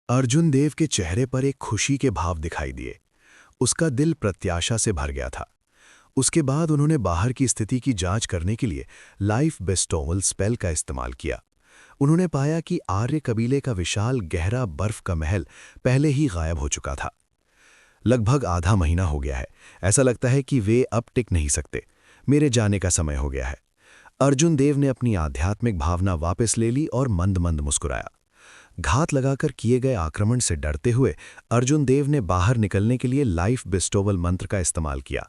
अर्जुन देव के चेहरे पर एक खुशी के भाव दिखाई दिए। उसका दिल प्रत्याशा से भर गया था। उसके बाद उन्होंने बाहर की स्थिति की जांच करने के लिए लाइफ बेस्टोवल स्पेल का इस्तेमाल किया। उन्होंने पाया कि आर्य कबीले का विशाल गहरा बर्फ का महल पहले ही गायब हो चुका था। लगभग आधा महीना हो गया है। ऐसा लगता है कि वे अब टिक नहीं सकते। मेरे जाने का समय हो गया है। अर्जुन देव ने अपनी आध्यात्मिक भावना वापस ले ली और मंद मंद मुस्कुराया। घात लगाकर किए गए आक्रमण से डरते हुए अर्जुन देव ने बाहर निकलने के लिए लाइफ बेस्टोवल मंत्र का इस्तेमाल किया।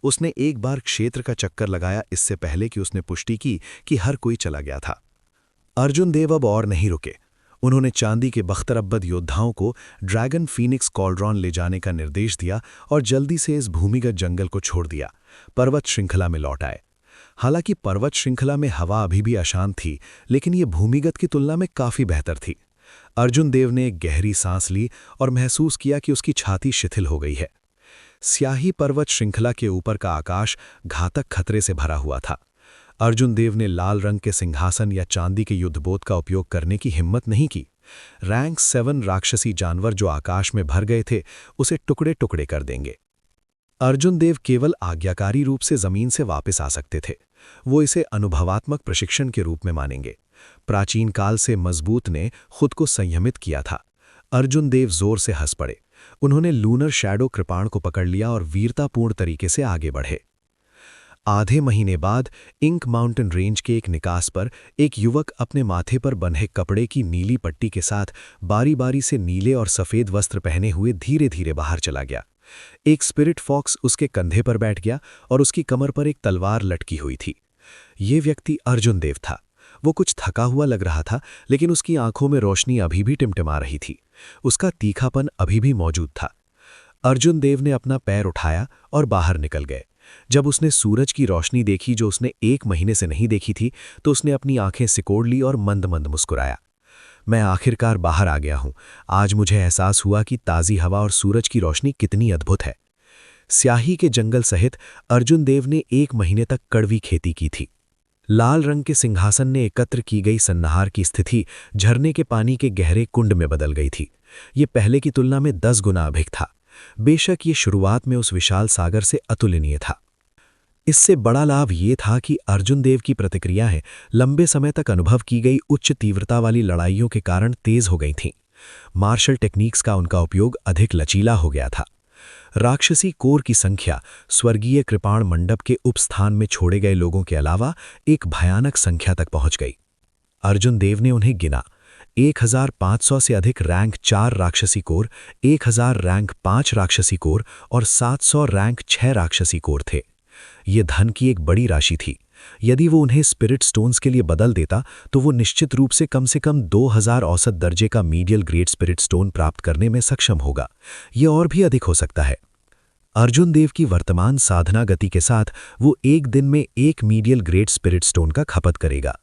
उसने एक बार क्षेत्र का चक्कर लगाया, इससे पहले कि उसने पुष्टि की कि हर कोई चला गया था। अर्जुन देव अब और नहीं रुके। उन्होंने चांदी के बख्तरअब्बद योद्धाओं को ड्रैगन फीनिक्स कॉल्ड्रॉन ले जाने का निर्देश दिया और जल्दी से इस भूमिगत जंगल को छोड़ दिया। पर्वत श्रृंखला में लौट आए। हालांकि पर्वत श्रृंखला में हवा अभी भी अशांत थी, लेकिन ये भूमिगत की तुलना में काफी बेहतर थी। अर्जुन देव ने एक गहरी सांस ली और महसूस किया कि उसकी छाती शिथिल हो गई है। स्याही पर्वत श्रृंखला के ऊपर का आकाश घातक खतरे से भरा हुआ था। अर्जुन देव ने लाल रंग के सिंहासन या चांदी के युद्धबोध का उपयोग करने की हिम्मत नहीं की। रैंक 7 राक्षसी जानवर जो आकाश में भर गए थे, उसे टुकड़े टुकड़े कर देंगे। अर्जुन देव केवल आज्ञाकारी रूप से जमीन से वापस आ सकते थे। वो इसे अनुभवात्मक प्रशिक्षण के रूप में मानेंगे। प्राचीन काल से मजबूत ने खुद को संयमित किया था। अर्जुन देव जोर से हंस पड़े। उन्होंने लूनर शैडो कृपाण को पकड़ लिया और वीरतापूर्ण तरीके से आगे बढ़े। आधे महीने बाद इंक माउंटेन रेंज के एक निकास पर एक युवक अपने माथे पर बंधे कपड़े की नीली पट्टी के साथ बारी बारी से नीले और सफेद वस्त्र पहने हुए धीरे धीरे बाहर चला गया। एक स्पिरिट फॉक्स उसके कंधे पर बैठ गया और उसकी कमर पर एक तलवार लटकी हुई थी। ये व्यक्ति अर्जुन देव था। वो कुछ थका हुआ लग रहा था, लेकिन उसकी आंखों में रोशनी अभी भी टिमटिमा रही थी। उसका तीखापन अभी भी मौजूद था। अर्जुन देव ने अपना पैर उठाया और बाहर निकल गए। जब उसने सूरज की रोशनी देखी जो उसने 1 महीने से नहीं देखी थी, तो उसने अपनी आंखें सिकोड़ ली और मंद मंद मुस्कुराया। मैं आखिरकार बाहर आ गया हूं। आज मुझे एहसास हुआ कि ताज़ी हवा और सूरज की रोशनी कितनी अद्भुत है। स्याही के जंगल सहित अर्जुन देव ने 1 महीने तक कड़वी खेती की थी। लाल रंग के सिंहासन ने एकत्र की गई सन्नाहार की स्थिति झरने के पानी के गहरे कुंड में बदल गई थी। ये पहले की तुलना में 10 गुना अधिक था। बेशक ये शुरुआत में उस विशाल सागर से अतुलनीय था। इससे बड़ा लाभ ये था कि अर्जुन देव की प्रतिक्रियाएं लंबे समय तक अनुभव की गई उच्च तीव्रता वाली लड़ाइयों के कारण तेज हो गई थीं। मार्शल टेक्निक्स का उनका उपयोग अधिक लचीला हो गया था। राक्षसी कोर की संख्या स्वर्गीय कृपाण मंडप के उपस्थान में छोड़े गए लोगों के अलावा एक भयानक संख्या तक पहुंच गई। अर्जुन देव ने उन्हें गिना। 1500 से अधिक रैंक 4 राक्षसी कोर, 1000 रैंक 5 राक्षसी कोर और 700 रैंक 6 राक्षसी कोर थे। ये धन की एक बड़ी राशि थी। यदि वो उन्हें स्पिरिट स्टोन्स के लिए बदल देता, तो वो निश्चित रूप से कम 2000 औसत दर्जे का मीडियल ग्रेड स्पिरिट स्टोन प्राप्त करने में सक्षम होगा। ये और भी अधिक हो सकता है। अर्जुन देव की वर्तमान साधना गति के साथ वो एक दिन में 1 मीडियल ग्रेड स्पिरिट स्टोन का खपत करेगा।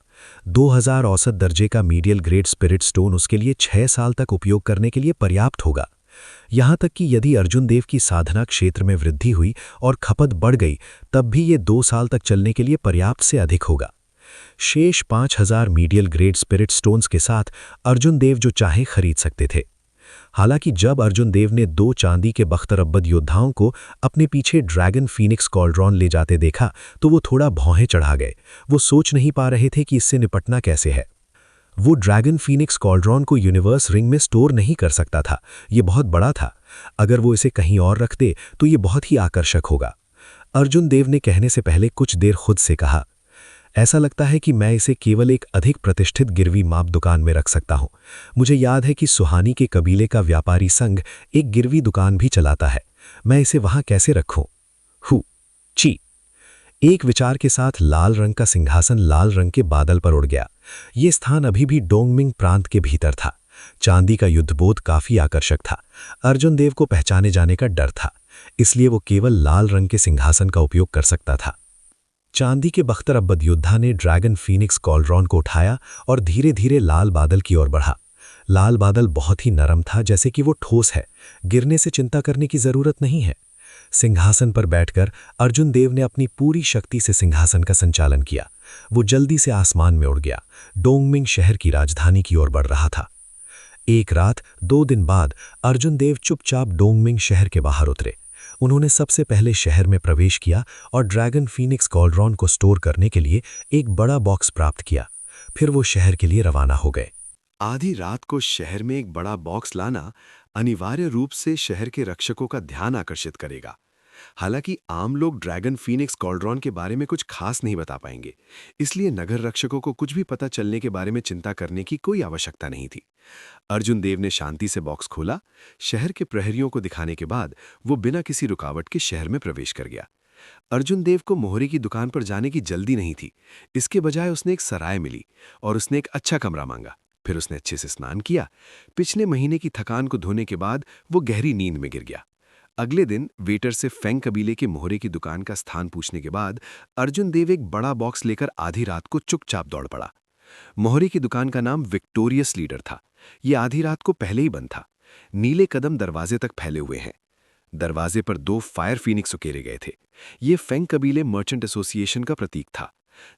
2000 औसत दर्जे का मीडियल ग्रेड स्पिरिट स्टोन उसके लिए 6 साल तक उपयोग करने के लिए पर्याप्त होगा। यहां तक कि यदि अर्जुन देव की साधना क्षेत्र में वृद्धि हुई और खपत बढ़ गई, तब भी ये 2 साल तक चलने के लिए पर्याप्त से अधिक होगा। शेष 5000 मीडियल ग्रेड स्पिरिट स्टोन्स के साथ अर्जुन देव जो चाहे खरीद सकते थे। हालांकि जब अर्जुन देव ने 2 चांदी के बख्तरअब्बद योद्धाओं को अपने पीछे ड्रैगन फीनिक्स कॉल्ड्रॉन ले जाते देखा, तो वो थोड़ा भौहें चढ़ा गए। वो सोच नहीं पा रहे थे कि इससे निपटना कैसे है। वो ड्रैगन फीनिक्स कॉल्ड्रॉन को यूनिवर्स रिंग में स्टोर नहीं कर सकता था। ये बहुत बड़ा था। अगर वो इसे कहीं और रख दे तो ये बहुत ही आकर्षक होगा। अर्जुन देव ने कहने से पहले कुछ देर खुद से कहा, ऐसा लगता है कि मैं इसे केवल एक अधिक प्रतिष्ठित गिरवी माप दुकान में रख सकता हूं। मुझे याद है कि सुहानी के कबीले का व्यापारी संघ एक गिरवी दुकान भी चलाता है। मैं इसे वहां कैसे रखूं? ची। एक विचार के साथ लाल रंग का सिंहासन लाल रंग के बादल पर उड़ गया। ये स्थान अभी भी डोंगमिंग प्रांत के भीतर था। चांदी का युद्धबोध काफी आकर्षक था। अर्जुन देव को पहचाने जाने का डर था, इसलिए वो केवल लाल रंग के सिंहासन का उपयोग कर सकता था। चांदी के बख्तरअब्बद योद्धा ने ड्रैगन फीनिक्स कॉल्ड्रॉन को उठाया और धीरे धीरे लाल बादल की ओर बढ़ा। लाल बादल बहुत ही नरम था, जैसे कि वो ठोस है। गिरने से चिंता करने की जरूरत नहीं है। सिंहासन पर बैठकर अर्जुन देव ने अपनी पूरी शक्ति से सिंहासन का संचालन किया। वो जल्दी से आसमान में उड़ गया। डोंगमिंग शहर की राजधानी की ओर बढ़ रहा था। एक रात 2 दिन बाद अर्जुन देव चुपचाप डोंगमिंग शहर के बाहर उतरे। उन्होंने सबसे पहले शहर में प्रवेश किया और ड्रैगन फीनिक्स कॉल्ड्रॉन को स्टोर करने के लिए एक बड़ा बॉक्स प्राप्त किया। फिर वो शहर के लिए रवाना हो गए। आधी रात को शहर में एक बड़ा बॉक्स लाना अनिवार्य रूप से शहर के रक्षकों का ध्यान आकर्षित करेगा। हालांकि आम लोग ड्रैगन फीनिक्स कॉल्ड्रॉन के बारे में कुछ खास नहीं बता पाएंगे, इसलिए नगर रक्षकों को कुछ भी पता चलने के बारे में चिंता करने की कोई आवश्यकता नहीं थी। अर्जुन देव ने शांति से बॉक्स खोला, शहर के प्रहरियों को दिखाने के बाद वो बिना किसी रुकावट के शहर में प्रवेश कर गया। अर्जुन देव को मोहरे की दुकान पर जाने की जल्दी नहीं थी। इसके बजाय उसने एक सराय मिली और उसने एक अच्छा कमरा मांगा। फिर उसने अच्छे से स्नान किया। पिछले महीने की थकान को धोने के बाद वो गहरी नींद में गिर गया। अगले दिन वेटर से फेंग कबीले के मोहरे की दुकान का स्थान पूछने के बाद अर्जुन देव एक बड़ा बॉक्स लेकर आधी रात को चुपचाप दौड़ पड़ा। मोहरे की दुकान का नाम विक्टोरियस लीडर था। ये आधी रात को पहले ही बंद था। नीले कदम दरवाजे तक फैले हुए हैं। दरवाजे पर 2 फायर फीनिक्स उकेरे गए थे। ये फेंग कबीले मर्चेंट एसोसिएशन का प्रतीक था।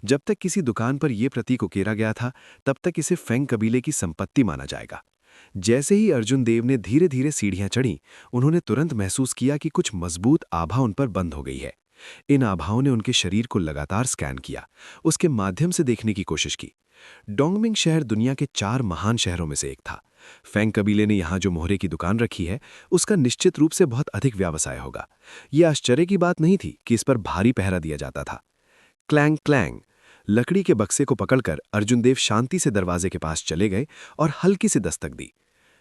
जब तक किसी दुकान पर यह प्रतीक उकेरा गया था, तब तक इसे फेंग कबीले की संपत्ति माना जाएगा। जैसे ही अर्जुन देव ने धीरे धीरे सीढ़ियां चढ़ी, उन्होंने तुरंत महसूस किया कि कुछ मजबूत आभा उन पर बंद हो गई है। इन आभाओं ने उनके शरीर को लगातार स्कैन किया, उसके माध्यम से देखने की कोशिश की। डोंगमिंग शहर दुनिया के 4 महान शहरों में से एक था। फेंग कबीले ने यहाँ जो मोहरे की दुकान रखी है, उसका निश्चित रूप से बहुत अधिक व्यवसाय होगा। यह आश्चर्य की बात नहीं थी कि इस पर भारी पहरा दिया जाता था। Clang clang. लकड़ी के बक्से को पकड़कर अर्जुन देव शांति से दरवाजे के पास चले गए और हल्की से दस्तक दी।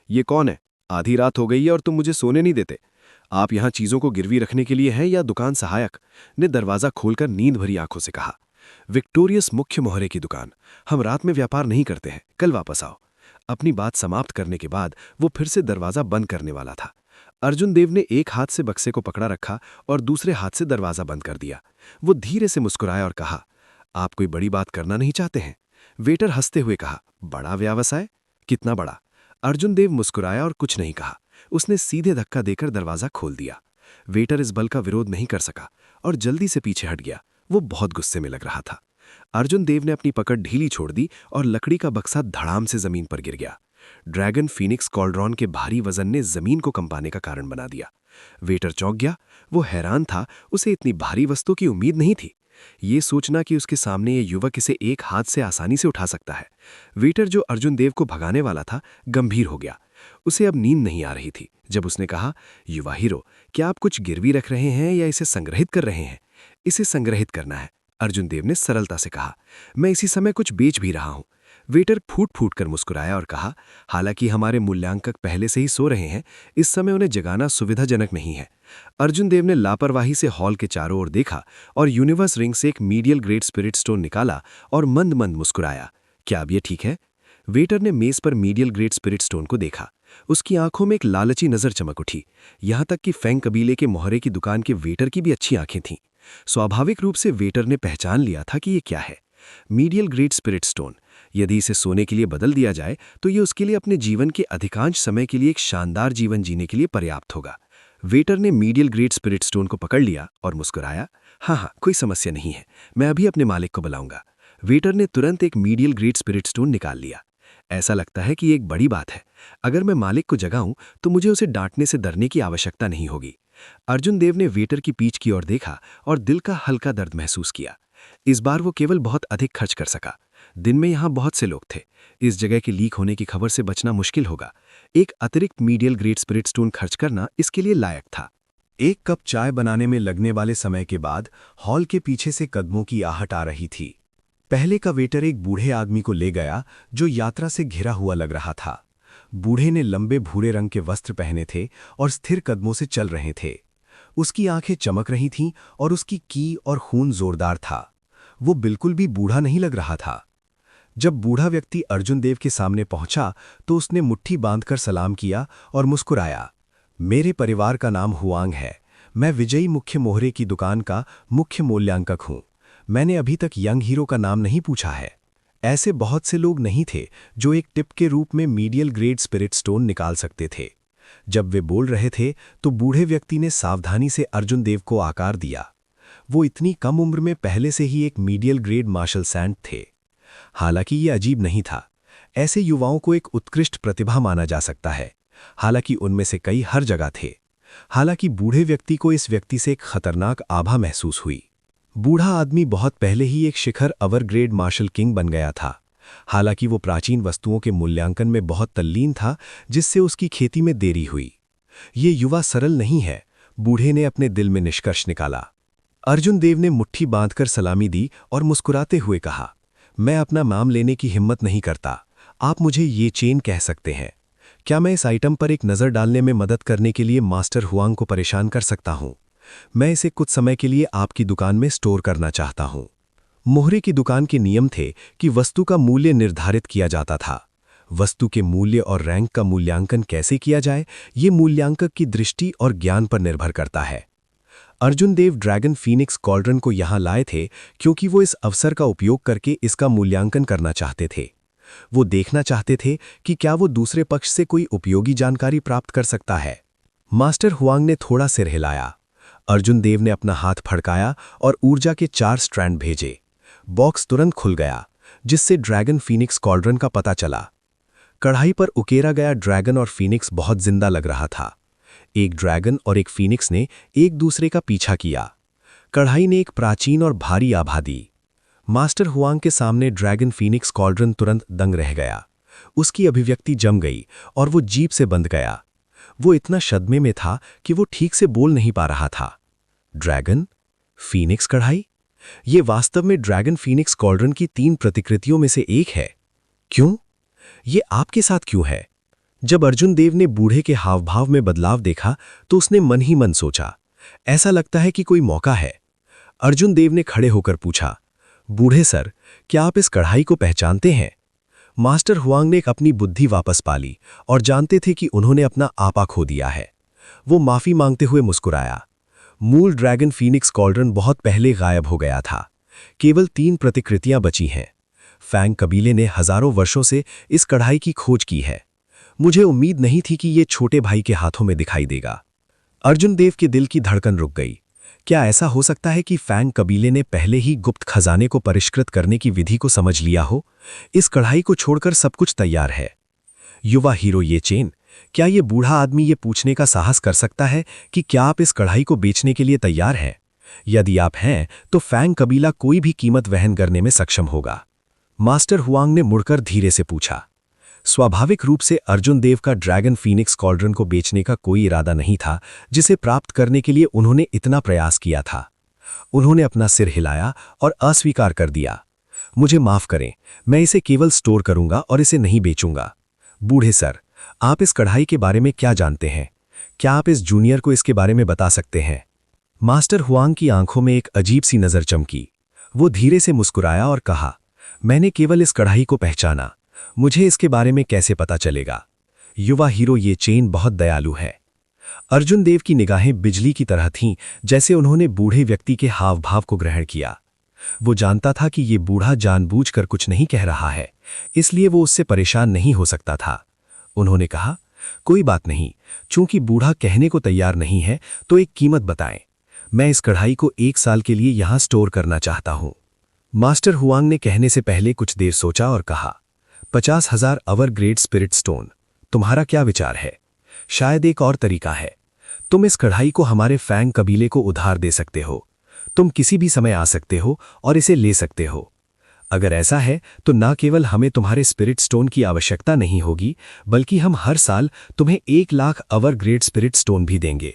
ये कौन है? आधी रात हो गई है और तुम मुझे सोने नहीं देते। आप यहाँ चीजों को गिरवी रखने के लिए हैं या दुकान सहायक? ने दरवाजा खोलकर नींद भरी आंखों से कहा। विक्टोरियस मुख्य मोहरे की दुकान। हम रात में व्यापार नहीं करते हैं, कल वापस आओ। अपनी बात समाप्त करने के बाद वो फिर से दरवाजा बंद करने वाला था। अर्जुन देव ने एक हाथ से बक्से को पकड़ा रखा और दूसरे हाथ से दरवाजा बंद कर दिया। वो धीरे से मुस्कुराया और कहा, आप कोई बड़ी बात करना नहीं चाहते हैं? वेटर हंसते हुए कहा, बड़ा व्यवसाय? कितना बड़ा? अर्जुन देव मुस्कुराया और कुछ नहीं कहा। उसने सीधे धक्का देकर दरवाजा खोल दिया। वेटर इस बल का विरोध नहीं कर सका और जल्दी से पीछे हट गया। वो बहुत गुस्से में लग रहा था। अर्जुन देव ने अपनी पकड़ ढीली छोड़ दी और लकड़ी का बक्सा धड़ाम से जमीन पर गिर गया। ड्रैगन फीनिक्स कॉल्ड्रॉन के भारी वजन ने जमीन को कंपाने का कारण बना दिया। वेटर चौंक गया। वो हैरान था, उसे इतनी भारी वस्तु की उम्मीद नहीं थी। ये सोचना कि उसके सामने ये युवक इसे एक हाथ से आसानी से उठा सकता है। वेटर जो अर्जुन देव को भगाने वाला था, गंभीर हो गया। उसे अब नींद नहीं आ रही थी। जब उसने कहा, युवा हीरो, क्या आप कुछ गिरवी रख रहे हैं या इसे संग्रहित कर रहे हैं? इसे संग्रहित करना है, अर्जुन देव ने सरलता से कहा। मैं इसी समय कुछ बेच भी रहा हूं। वेटर फूट फूट कर मुस्कुराया और कहा, हालांकि हमारे मूल्यांकक पहले से ही सो रहे हैं, इस समय उन्हें जगाना सुविधाजनक नहीं है। अर्जुन देव ने लापरवाही से हॉल के चारों ओर देखा और यूनिवर्स रिंग से एक मीडियल ग्रेड स्पिरिट स्टोन निकाला और मंद मंद मुस्कुराया। क्या अब ये ठीक है? वेटर ने मेज पर मीडियल ग्रेड स्पिरिट स्टोन को देखा। उसकी आंखों में एक लालची नजर चमक उठी। यहां तक कि फेंग कबीले के मोहरे की दुकान के वेटर की भी अच्छी आंखें थीं। स्वाभाविक रूप से वेटर ने पहचान लिया था कि ये क्या है। Medial grade spirit stone. यदि इसे सोने के लिए बदल दिया जाए तो ये उसके लिए अपने जीवन के अधिकांश समय के लिए एक शानदार जीवन जीने के लिए पर्याप्त होगा। वेटर ने मीडियल ग्रेड स्पिरिट स्टोन को पकड़ लिया और मुस्कुराया। हाँ, कोई समस्या नहीं है, मैं अभी अपने मालिक को बुलाऊंगा। वेटर ने तुरंत एक मीडियल ग्रेड स्पिरिट स्टोन निकाल लिया। ऐसा लगता है कि ये एक बड़ी बात है। अगर मैं मालिक को जगाऊं तो मुझे उसे डांटने से डरने की आवश्यकता नहीं होगी। अर्जुन देव ने वेटर की पीठ की ओर देखा और दिल का हल्का दर्द महसूस किया। इस बार वो केवल बहुत अधिक खर्च कर सका। दिन में यहाँ बहुत से लोग थे। इस जगह के लीक होने की खबर से बचना मुश्किल होगा। एक अतिरिक्त मीडियल ग्रेड स्पिरिट स्टोन खर्च करना इसके लिए लायक था। एक कप चाय बनाने में लगने वाले समय के बाद हॉल के पीछे से कदमों की आहट आ रही थी। पहले का वेटर एक बूढ़े आदमी को ले गया जो यात्रा से घिरा हुआ लग रहा था। बूढ़े ने लंबे भूरे रंग के वस्त्र पहने थे और स्थिर कदमों से चल रहे थे। उसकी आंखें चमक रही थीं और उसकी की और खून जोरदार था। वो बिल्कुल भी बूढ़ा नहीं लग रहा था। जब बूढ़ा व्यक्ति अर्जुन देव के सामने पहुंचा तो उसने मुट्ठी बांधकर सलाम किया और मुस्कुराया। मेरे परिवार का नाम हुआंग है। मैं विजयी मुख्य मोहरे की दुकान का मुख्य मूल्यांकक हूं। मैंने अभी तक यंग हीरो का नाम नहीं पूछा है। ऐसे बहुत से लोग नहीं थे जो एक टिप के रूप में मीडियल ग्रेड स्पिरिट स्टोन निकाल सकते थे। जब वे बोल रहे थे तो बूढ़े व्यक्ति ने सावधानी से अर्जुन देव को आकार दिया। वो इतनी कम उम्र में पहले से ही एक मीडियल ग्रेड मार्शल सैंट थे। हालांकि ये अजीब नहीं था। ऐसे युवाओं को एक उत्कृष्ट प्रतिभा माना जा सकता है, हालांकि उनमें से कई हर जगह थे। हालांकि बूढ़े व्यक्ति को इस व्यक्ति से एक खतरनाक आभा महसूस हुई। बूढ़ा आदमी बहुत पहले ही एक शिखर अवरग्रेड मार्शल किंग बन गया था। हालांकि वो प्राचीन वस्तुओं के मूल्यांकन में बहुत तल्लीन था, जिससे उसकी खेती में देरी हुई। ये युवा सरल नहीं है, बूढ़े ने अपने दिल में निष्कर्ष निकाला। अर्जुन देव ने मुट्ठी बांधकर सलामी दी और मुस्कुराते हुए कहा, मैं अपना नाम लेने की हिम्मत नहीं करता, आप मुझे ये चेन कह सकते हैं। क्या मैं इस आइटम पर एक नज़र डालने में मदद करने के लिए मास्टर हुआंग को परेशान कर सकता हूँ? मैं इसे कुछ समय के लिए आपकी दुकान में स्टोर करना चाहता हूँ। मोहरे की दुकान के नियम थे कि वस्तु का मूल्य निर्धारित किया जाता था। वस्तु के मूल्य और रैंक का मूल्यांकन कैसे किया जाए, ये मूल्यांकक की दृष्टि और ज्ञान पर निर्भर करता है। अर्जुन देव ड्रैगन फीनिक्स कॉल्ड्रन को यहाँ लाए थे क्योंकि वो इस अवसर का उपयोग करके इसका मूल्यांकन करना चाहते थे। वो देखना चाहते थे कि क्या वो दूसरे पक्ष से कोई उपयोगी जानकारी प्राप्त कर सकता है। मास्टर हुआंग ने थोड़ा सिर हिलाया। अर्जुन देव ने अपना हाथ फड़काया और ऊर्जा के 4 स्ट्रैंड भेजे। बॉक्स तुरंत खुल गया, जिससे ड्रैगन फीनिक्स कॉल्ड्रन का पता चला। कढ़ाई पर उकेरा गया ड्रैगन और फीनिक्स बहुत जिंदा लग रहा था। एक ड्रैगन और एक फीनिक्स ने एक दूसरे का पीछा किया। कढ़ाई ने एक प्राचीन और भारी आभा दी। मास्टर हुआंग के सामने ड्रैगन फीनिक्स कॉल्ड्रन तुरंत दंग रह गया। उसकी अभिव्यक्ति जम गई और वो जीभ से बंध गया। वो इतना सदमे में था कि वो ठीक से बोल नहीं पा रहा था। ड्रैगन, फीनिक्स कढ़ाई, ये वास्तव में ड्रैगन फीनिक्स कॉल्ड्रन की 3 प्रतिकृतियों में से एक है। क्यों? ये आपके साथ क्यों है? जब अर्जुन देव ने बूढ़े के हावभाव में बदलाव देखा तो उसने मन ही मन सोचा, ऐसा लगता है कि कोई मौका है। अर्जुन देव ने खड़े होकर पूछा, बूढ़े सर, क्या आप इस कढ़ाई को पहचानते हैं? मास्टर हुआंग ने अपनी बुद्धि वापस पा ली और जानते थे कि उन्होंने अपना आपा खो दिया है। वो माफी मांगते हुए मुस्कुराया। मूल ड्रैगन फीनिक्स कॉल्ड्रन बहुत पहले गायब हो गया था। केवल 3 प्रतिकृतियां बची हैं। फैंग कबीले ने हजारों वर्षों से इस कढ़ाई की खोज की है। मुझे उम्मीद नहीं थी कि ये छोटे भाई के हाथों में दिखाई देगा। अर्जुन देव के दिल की धड़कन रुक गई। क्या ऐसा हो सकता है कि फैंग कबीले ने पहले ही गुप्त खजाने को परिष्कृत करने की विधि को समझ लिया हो? इस कढ़ाई को छोड़कर सब कुछ तैयार है। युवा हीरो ये चेन, क्या ये बूढ़ा आदमी ये पूछने का साहस कर सकता है कि क्या आप इस कढ़ाई को बेचने के लिए तैयार हैं? यदि आप हैं तो फैंग कबीला कोई भी कीमत वहन करने में सक्षम होगा। मास्टर हुआंग ने मुड़कर धीरे से पूछा। स्वाभाविक रूप से अर्जुन देव का ड्रैगन फीनिक्स कॉल्ड्रन को बेचने का कोई इरादा नहीं था, जिसे प्राप्त करने के लिए उन्होंने इतना प्रयास किया था। उन्होंने अपना सिर हिलाया और अस्वीकार कर दिया। मुझे माफ करें, मैं इसे केवल स्टोर करूंगा और इसे नहीं बेचूंगा। बूढ़े सर, आप इस कढ़ाई के बारे में क्या जानते हैं? क्या आप इस जूनियर को इसके बारे में बता सकते हैं? मास्टर हुआंग की आंखों में एक अजीब सी नजर चमकी। वो धीरे से मुस्कुराया और कहा, मैंने केवल इस कढ़ाई को पहचाना, मुझे इसके बारे में कैसे पता चलेगा? युवा हीरो ये चेन बहुत दयालु है। अर्जुन देव की निगाहें बिजली की तरह थीं, जैसे उन्होंने बूढ़े व्यक्ति के हाव भाव को ग्रहण किया। वो जानता था कि ये बूढ़ा जानबूझकर कुछ नहीं कह रहा है, इसलिए वो उससे परेशान नहीं हो सकता था। उन्होंने कहा, कोई बात नहीं, चूंकि बूढ़ा कहने को तैयार नहीं है तो एक कीमत बताएं। मैं इस कढ़ाई को 1 साल के लिए यहां स्टोर करना चाहता हूं। मास्टर हुआंग ने कहने से पहले कुछ देर सोचा और कहा, 50,000 अवर ग्रेड स्पिरिट स्टोन। तुम्हारा क्या विचार है? शायद एक और तरीका है। तुम इस कढ़ाई को हमारे फैंग कबीले को उधार दे सकते हो। तुम किसी भी समय आ सकते हो और इसे ले सकते हो। अगर ऐसा है तो न केवल हमें तुम्हारे स्पिरिट स्टोन की आवश्यकता नहीं होगी, बल्कि हम हर साल तुम्हें 1 लाख अवर ग्रेड स्पिरिट स्टोन भी देंगे।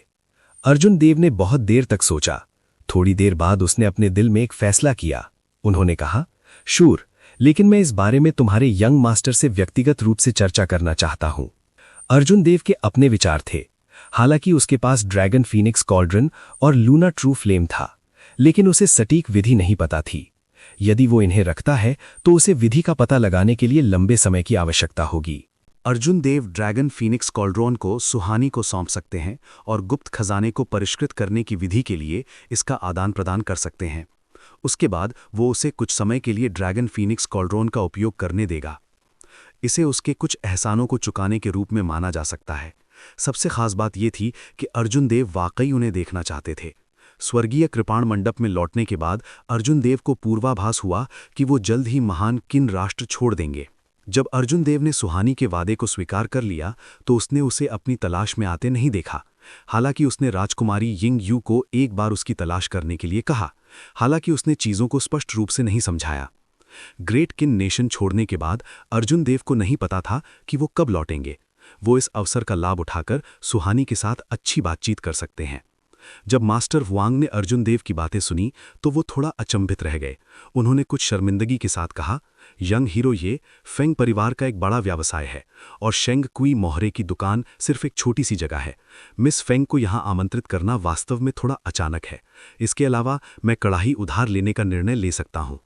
अर्जुन देव ने बहुत देर तक सोचा। थोड़ी देर बाद उसने अपने दिल में एक फैसला किया। उन्होंने कहा, शूर, लेकिन मैं इस बारे में तुम्हारे यंग मास्टर से व्यक्तिगत रूप से चर्चा करना चाहता हूं। अर्जुन देव के अपने विचार थे। हालांकि उसके पास ड्रैगन फीनिक्स कॉल्ड्रन और लूना ट्रू फ्लेम था, लेकिन उसे सटीक विधि नहीं पता थी। यदि वो इन्हें रखता है तो उसे विधि का पता लगाने के लिए लंबे समय की आवश्यकता होगी। अर्जुन देव ड्रैगन फीनिक्स कॉल्ड्रॉन को सुहानी को सौंप सकते हैं और गुप्त खजाने को परिष्कृत करने की विधि के लिए इसका आदान प्रदान कर सकते हैं। उसके बाद वो उसे कुछ समय के लिए ड्रैगन फीनिक्स कॉल्ड्रॉन का उपयोग करने देगा। इसे उसके कुछ एहसानों को चुकाने के रूप में माना जा सकता है। सबसे खास बात यह थी कि अर्जुन देव वाकई उन्हें देखना चाहते थे। स्वर्गीय कृपाण मंडप में लौटने के बाद अर्जुन देव को पूर्वाभास हुआ कि वो जल्द ही महान किन राष्ट्र छोड़ देंगे। जब अर्जुन देव ने सुहानी के वादे को स्वीकार कर लिया तो उसने उसे अपनी तलाश में आते नहीं देखा। हालांकि उसने राजकुमारी यिंग यू को एक बार उसकी तलाश करने के लिए कहा, हालांकि उसने चीज़ों को स्पष्ट रूप से नहीं समझाया। ग्रेट किन नेशन छोड़ने के बाद अर्जुन देव को नहीं पता था कि वो कब लौटेंगे। वो इस अवसर का लाभ उठाकर सुहानी के साथ अच्छी बातचीत कर सकते हैं। जब मास्टर हुआंग ने अर्जुन देव की बातें सुनी तो वो थोड़ा अचंभित रह गए। उन्होंने कुछ शर्मिंदगी के साथ कहा, यंग हीरो, ये फेंग परिवार का एक बड़ा व्यवसाय है और शेंग कुई मोहरे की दुकान सिर्फ एक छोटी सी जगह है। मिस फेंग को यहाँ आमंत्रित करना वास्तव में थोड़ा अचानक है। इसके अलावा मैं कड़ाही उधार लेने का निर्णय ले सकता हूँ।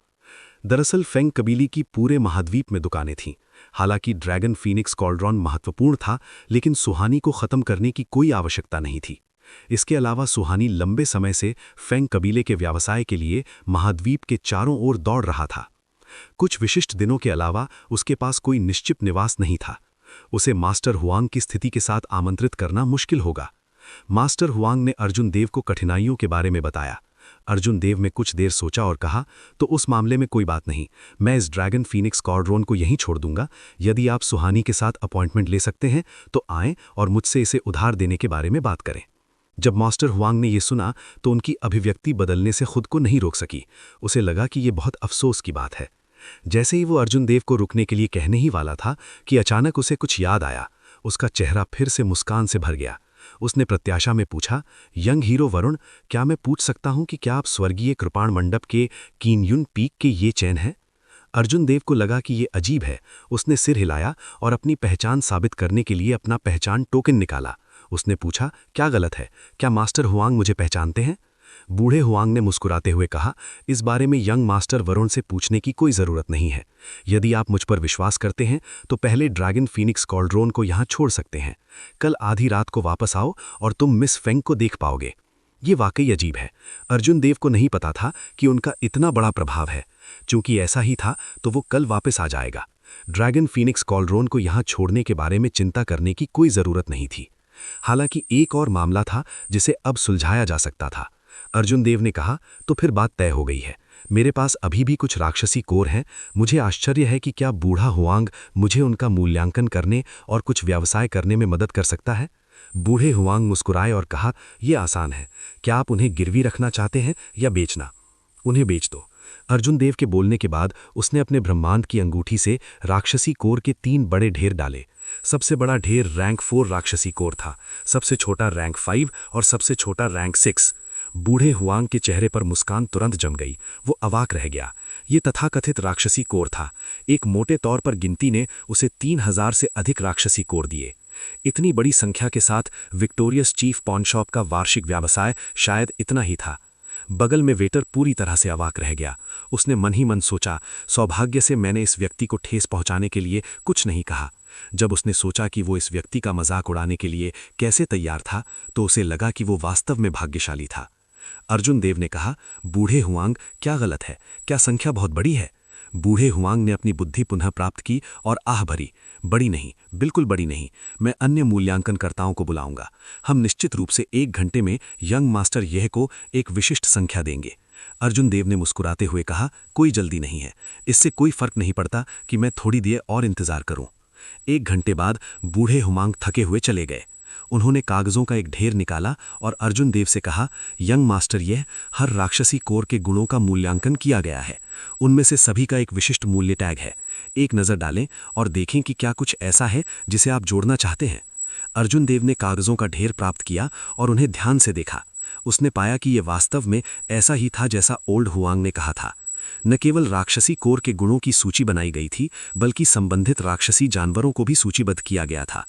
दरअसल फेंग कबीले की पूरे महाद्वीप में दुकानें थीं। हालांकि ड्रैगन फीनिक्स कॉल्ड्रॉन महत्वपूर्ण था, लेकिन सुहानी को ख़त्म करने की कोई आवश्यकता नहीं थी। इसके अलावा सुहानी लंबे समय से फेंग कबीले के व्यवसाय के लिए महाद्वीप के चारों ओर दौड़ रहा था। कुछ विशिष्ट दिनों के अलावा उसके पास कोई निश्चित निवास नहीं था। उसे मास्टर हुआंग की स्थिति के साथ आमंत्रित करना मुश्किल होगा। मास्टर हुआंग ने अर्जुन देव को कठिनाइयों के बारे में बताया। अर्जुन देव ने कुछ देर सोचा और कहा, तो उस मामले में कोई बात नहीं, मैं इस ड्रैगन फीनिक्स कॉर्ड्रोन को यहीं छोड़ दूंगा। यदि आप सुहानी के साथ अपॉइंटमेंट ले सकते हैं तो आएं और मुझसे इसे उधार देने के बारे में बात करें। जब मास्टर हुआंग ने यह सुना तो उनकी अभिव्यक्ति बदलने से खुद को नहीं रोक सकी। उसे लगा कि यह बहुत अफसोस की बात है। जैसे ही वो अर्जुन देव को रुकने के लिए कहने ही वाला था कि अचानक उसे कुछ याद आया। उसका चेहरा फिर से मुस्कान से भर गया। उसने प्रत्याशा में पूछा, यंग हीरो वरुण, क्या मैं पूछ सकता हूं कि क्या आप स्वर्गीय कृपाण मंडप के कीनयुन पीक के ये चैन हैं? अर्जुन देव को लगा कि ये अजीब है। उसने सिर हिलाया और अपनी पहचान साबित करने के लिए अपना पहचान टोकन निकाला। उसने पूछा, क्या गलत है? क्या मास्टर हुआंग मुझे पहचानते हैं? बूढ़े हुआंग ने मुस्कुराते हुए कहा, इस बारे में यंग मास्टर वरुण से पूछने की कोई ज़रूरत नहीं है। यदि आप मुझ पर विश्वास करते हैं तो पहले ड्रैगन फीनिक्स कॉल्ड्रोन को यहाँ छोड़ सकते हैं। कल आधी रात को वापस आओ और तुम मिस फेंग को देख पाओगे। ये वाकई अजीब है। अर्जुन देव को नहीं पता था कि उनका इतना बड़ा प्रभाव है। चूंकि ऐसा ही था तो वो कल वापस आ जाएगा। ड्रैगन फीनिक्स कॉल्ड्रोन को यहाँ छोड़ने के बारे में चिंता करने की कोई ज़रूरत नहीं थी। हालांकि एक और मामला था जिसे अब सुलझाया जा सकता था। अर्जुन देव ने कहा, तो फिर बात तय हो गई है। मेरे पास अभी भी कुछ राक्षसी कोर हैं। मुझे आश्चर्य है कि क्या बूढ़ा हुआंग मुझे उनका मूल्यांकन करने और कुछ व्यवसाय करने में मदद कर सकता है। बूढ़े हुआंग मुस्कुराए और कहा, यह आसान है। क्या आप उन्हें गिरवी रखना चाहते हैं या बेचना? उन्हें बेच दो। अर्जुन देव के बोलने के बाद उसने अपने ब्रह्मांड की अंगूठी से राक्षसी कोर के 3 बड़े ढेर डाले। सबसे बड़ा ढेर रैंक 4 राक्षसी कोर था, सबसे छोटा रैंक 5 और सबसे छोटा रैंक 6। बूढ़े हुआंग के चेहरे पर मुस्कान तुरंत जम गई। वो अवाक रह गया। ये तथाकथित राक्षसी कोर था। एक मोटे तौर पर गिनती ने उसे 3000 से अधिक राक्षसी कोर दिए। इतनी बड़ी संख्या के साथ विक्टोरियस चीफ पॉन शॉप का वार्षिक व्यवसाय शायद इतना ही था। बगल में वेटर पूरी तरह से अवाक रह गया। उसने मन ही मन सोचा, सौभाग्य से मैंने इस व्यक्ति को ठेस पहुंचाने के लिए कुछ नहीं कहा। जब उसने सोचा कि वो इस व्यक्ति का मजाक उड़ाने के लिए कैसे तैयार था तो उसे लगा कि वो वास्तव में भाग्यशाली था। अर्जुन देव ने कहा, बूढ़े हुआंग, क्या गलत है? क्या संख्या बहुत बड़ी है? बूढ़े हुआंग ने अपनी बुद्धि पुनः प्राप्त की और आह भरी, बड़ी नहीं, बिल्कुल बड़ी नहीं। मैं अन्य मूल्यांकनकर्ताओं को बुलाऊंगा। हम निश्चित रूप से 1 घंटे में यंग मास्टर यह को एक विशिष्ट संख्या देंगे। अर्जुन देव ने मुस्कुराते हुए कहा, कोई जल्दी नहीं है। इससे कोई फर्क नहीं पड़ता कि मैं थोड़ी देर और इंतजार करूं। 1 घंटे बाद बूढ़े हुआंग थके हुए चले गए। उन्होंने कागजों का एक ढेर निकाला और अर्जुन देव से कहा, यंग मास्टर, यह हर राक्षसी कोर के गुणों का मूल्यांकन किया गया है। उनमें से सभी का एक विशिष्ट मूल्य टैग है। एक नज़र डालें और देखें कि क्या कुछ ऐसा है जिसे आप जोड़ना चाहते हैं। अर्जुन देव ने कागजों का ढेर प्राप्त किया और उन्हें ध्यान से देखा। उसने पाया कि यह वास्तव में ऐसा ही था जैसा ओल्ड हुआंग ने कहा था। न केवल राक्षसी कोर के गुणों की सूची बनाई गई थी, बल्कि संबंधित राक्षसी जानवरों को भी सूचीबद्ध किया गया था।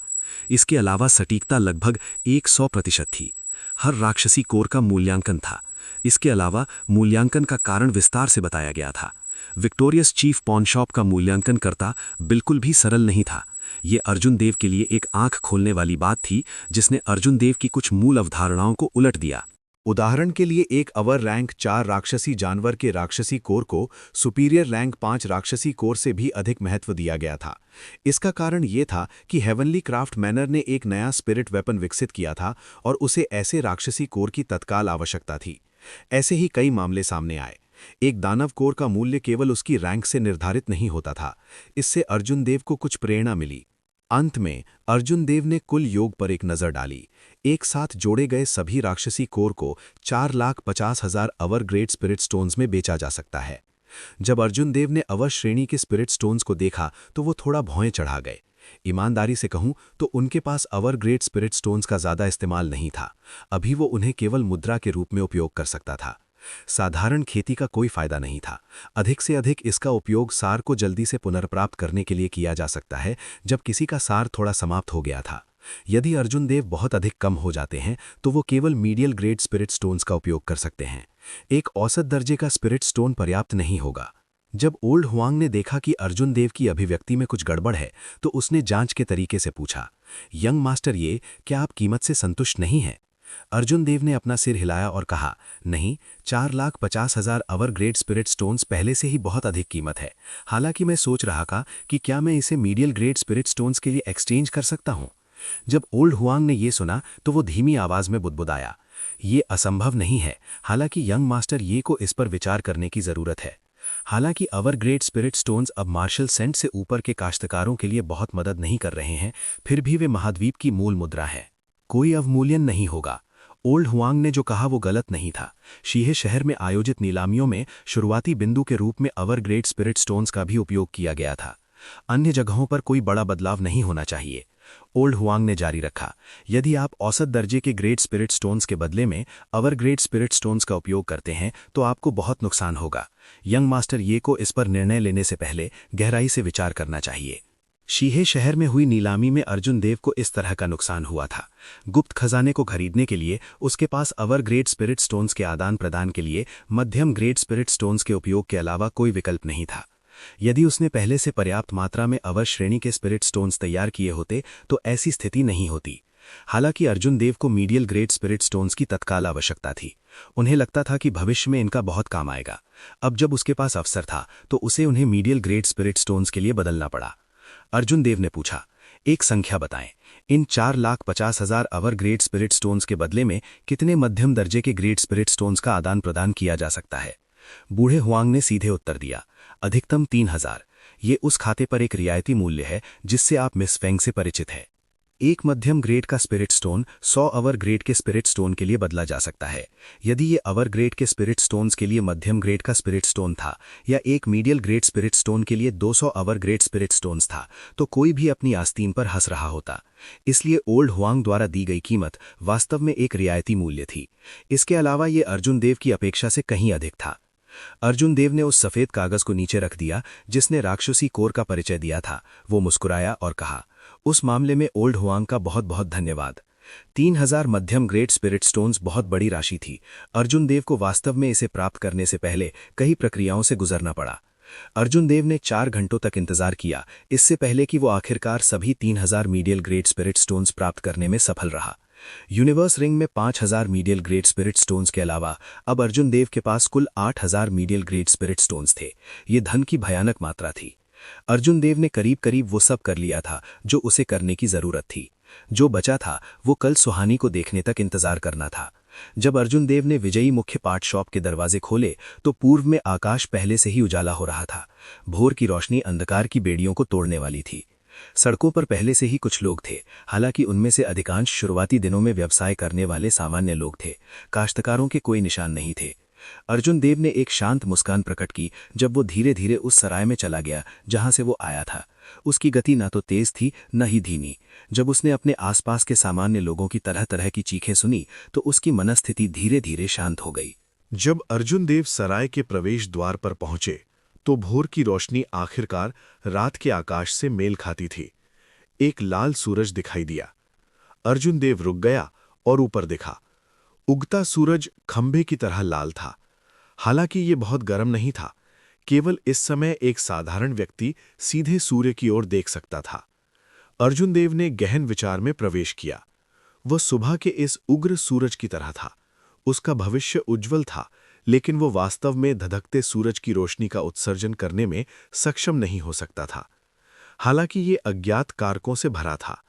इसके अलावा सटीकता लगभग 100% थी। हर राक्षसी कोर का मूल्यांकन था। इसके अलावा मूल्यांकन का कारण विस्तार से बताया गया था। विक्टोरियस चीफ पॉन शॉप का मूल्यांकन करता बिल्कुल भी सरल नहीं था। ये अर्जुन देव के लिए एक आंख खोलने वाली बात थी, जिसने अर्जुन देव की कुछ मूल अवधारणाओं को उलट दिया। उदाहरण के लिए एक अवर रैंक 4 राक्षसी जानवर के राक्षसी कोर को सुपीरियर रैंक 5 राक्षसी कोर से भी अधिक महत्व दिया गया था। इसका कारण ये था कि हेवनली क्राफ्ट मैनर ने एक नया स्पिरिट वेपन विकसित किया था और उसे ऐसे राक्षसी कोर की तत्काल आवश्यकता थी। ऐसे ही कई मामले सामने आए। एक दानव कोर का मूल्य केवल उसकी रैंक से निर्धारित नहीं होता था। इससे अर्जुन देव को कुछ प्रेरणा मिली। अंत में अर्जुन देव ने कुल योग पर एक नज़र डाली। एक साथ जोड़े गए सभी राक्षसी कोर को 4,50,000 अवर ग्रेट स्पिरिट स्टोन्स में बेचा जा सकता है। जब अर्जुन देव ने अवर श्रेणी के स्पिरिट स्टोन्स को देखा तो वो थोड़ा भौं चढ़ा गए। ईमानदारी से कहूं तो उनके पास अवर ग्रेट स्पिरिट स्टोन्स का ज़्यादा इस्तेमाल नहीं था। अभी वो उन्हें केवल मुद्रा के रूप में उपयोग कर सकता था। साधारण खेती का कोई फायदा नहीं था। अधिक से अधिक इसका उपयोग सार को जल्दी से पुनर्प्राप्त करने के लिए किया जा सकता है जब किसी का सार थोड़ा समाप्त हो गया था। यदि अर्जुन देव बहुत अधिक कम हो जाते हैं तो वो केवल मीडियल ग्रेड स्पिरिट स्टोन्स का उपयोग कर सकते हैं। एक औसत दर्जे का स्पिरिट स्टोन पर्याप्त नहीं होगा। जब ओल्ड हुआंग ने देखा कि अर्जुन देव की अभिव्यक्ति में कुछ गड़बड़ है तो उसने जांच के तरीके से पूछा, यंग मास्टर, ये क्या आप कीमत से संतुष्ट नहीं हैं? अर्जुन देव ने अपना सिर हिलाया और कहा, नहीं, 4,50,000 अवर ग्रेड स्पिरिट स्टोन्स पहले से ही बहुत अधिक कीमत है। हालांकि मैं सोच रहा था कि क्या मैं इसे मीडियल ग्रेड स्पिरिट स्टोन्स के लिए एक्सचेंज कर सकता हूं। जब ओल्ड हुआंग ने यह सुना तो वो धीमी आवाज में बुदबुदाया, ये असंभव नहीं है। हालांकि यंग मास्टर, ये को इस पर विचार करने की जरूरत है। हालांकि अवर ग्रेड स्पिरिट स्टोन्स अब मार्शल सेंट से ऊपर के काश्तकारों के लिए बहुत मदद नहीं कर रहे हैं, फिर भी वे महाद्वीप की मूल मुद्रा है। कोई अवमूल्यन नहीं होगा। ओल्ड हुआंग ने जो कहा वो गलत नहीं था। शीहे शहर में आयोजित नीलामियों में शुरुआती बिंदु के रूप में अवर ग्रेड स्पिरिट स्टोन्स का भी उपयोग किया गया था। अन्य जगहों पर कोई बड़ा बदलाव नहीं होना चाहिए। ओल्ड हुआंग ने जारी रखा, यदि आप औसत दर्जे के ग्रेड स्पिरिट स्टोन्स के बदले में अवर ग्रेड स्पिरिट स्टोन्स का उपयोग करते हैं तो आपको बहुत नुकसान होगा। यंग मास्टर, ये को इस पर निर्णय लेने से पहले गहराई से विचार करना चाहिए। शीहे शहर में हुई नीलामी में अर्जुन देव को इस तरह का नुकसान हुआ था। गुप्त खजाने को खरीदने के लिए उसके पास अवर ग्रेड स्पिरिट स्टोन्स के आदान प्रदान के लिए मध्यम ग्रेड स्पिरिट स्टोन्स के उपयोग के अलावा कोई विकल्प नहीं था। यदि उसने पहले से पर्याप्त मात्रा में अवर श्रेणी के स्पिरिट स्टोन्स तैयार किए होते तो ऐसी स्थिति नहीं होती। हालांकि अर्जुन देव को मीडियल ग्रेड स्पिरिट स्टोन्स की तत्काल आवश्यकता थी। उन्हें लगता था कि भविष्य में इनका बहुत काम आएगा। अब जब उसके पास अवसर था तो उसे उन्हें मीडियल ग्रेड स्पिरिट स्टोन्स के लिए बदलना पड़ा। अर्जुन देव ने पूछा, एक संख्या बताएं, इन 4,50,000 अवर ग्रेड स्पिरिट स्टोन्स के बदले में कितने मध्यम दर्जे के ग्रेड स्पिरिट स्टोन्स का आदान प्रदान किया जा सकता है? बूढ़े हुआंग ने सीधे उत्तर दिया, अधिकतम 3,000। ये उस खाते पर एक रियायती मूल्य है जिससे आप मिस फेंग से परिचित है। एक मध्यम ग्रेड का स्पिरिट स्टोन 100 अवर ग्रेड के स्पिरिट स्टोन के लिए बदला जा सकता है। यदि ये अवर ग्रेड के स्पिरिट स्टोन्स के लिए मध्यम ग्रेड का स्पिरिट स्टोन था या एक मीडियल ग्रेड स्पिरिट स्टोन के लिए 200 अवर ग्रेड स्पिरिट स्टोन्स था तो कोई भी अपनी आस्तीन पर हंस रहा होता। इसलिए ओल्ड हुआंग द्वारा दी गई कीमत वास्तव में एक रियायती मूल्य थी। इसके अलावा ये अर्जुन देव की अपेक्षा से कहीं अधिक था। अर्जुन देव ने उस सफेद कागज को नीचे रख दिया जिसने राक्षसी कोर का परिचय दिया था। वो मुस्कुराया और कहा, उस मामले में ओल्ड हुआंग का बहुत बहुत धन्यवाद। 3,000 मध्यम ग्रेड स्पिरिट स्टोन्स बहुत बड़ी राशि थी। अर्जुन देव को वास्तव में इसे प्राप्त करने से पहले कई प्रक्रियाओं से गुजरना पड़ा। अर्जुन देव ने 4 घंटों तक इंतजार किया, इससे पहले कि वो आखिरकार सभी 3,000 मीडियल ग्रेड स्पिरिट स्टोन्स प्राप्त करने में सफल रहा। यूनिवर्स रिंग में 5,000 मीडियल ग्रेड स्पिरिट स्टोन्स के अलावा अब अर्जुन देव के पास कुल 8,000 मीडियल ग्रेड स्पिरिट स्टोन्स थे। ये धन की भयानक मात्रा थी। अर्जुन देव ने करीब करीब वो सब कर लिया था जो उसे करने की जरूरत थी। जो बचा था वो कल सुहानी को देखने तक इंतजार करना था। जब अर्जुन देव ने विजयी मुख्य पाठ शॉप के दरवाजे खोले तो पूर्व में आकाश पहले से ही उजाला हो रहा था। भोर की रोशनी अंधकार की बेड़ियों को तोड़ने वाली थी। सड़कों पर पहले से ही कुछ लोग थे, हालांकि उनमें से अधिकांश शुरुआती दिनों में व्यवसाय करने वाले सामान्य लोग थे। काश्तकारों के कोई निशान नहीं थे। अर्जुन देव ने एक शांत मुस्कान प्रकट की जब वो धीरे धीरे उस सराय में चला गया जहां से वो आया था। उसकी गति न तो तेज थी न ही धीमी। जब उसने अपने आसपास के सामान्य लोगों की तरह तरह की चीखें सुनी तो उसकी मनस्थिति धीरे धीरे शांत हो गई। जब अर्जुन देव सराय के प्रवेश द्वार पर पहुंचे तो भोर की रोशनी आखिरकार रात के आकाश से मेल खाती थी। एक लाल सूरज दिखाई दिया। अर्जुन देव रुक गया और ऊपर देखा। उगता सूरज खंभे की तरह लाल था। हालांकि ये बहुत गर्म नहीं था। केवल इस समय एक साधारण व्यक्ति सीधे सूर्य की ओर देख सकता था। अर्जुन देव ने गहन विचार में प्रवेश किया। वह सुबह के इस उग्र सूरज की तरह था। उसका भविष्य उज्जवल था, लेकिन वो वास्तव में धधकते सूरज की रोशनी का उत्सर्जन करने में सक्षम नहीं हो सकता था। हालांकि ये अज्ञात कारकों से भरा था।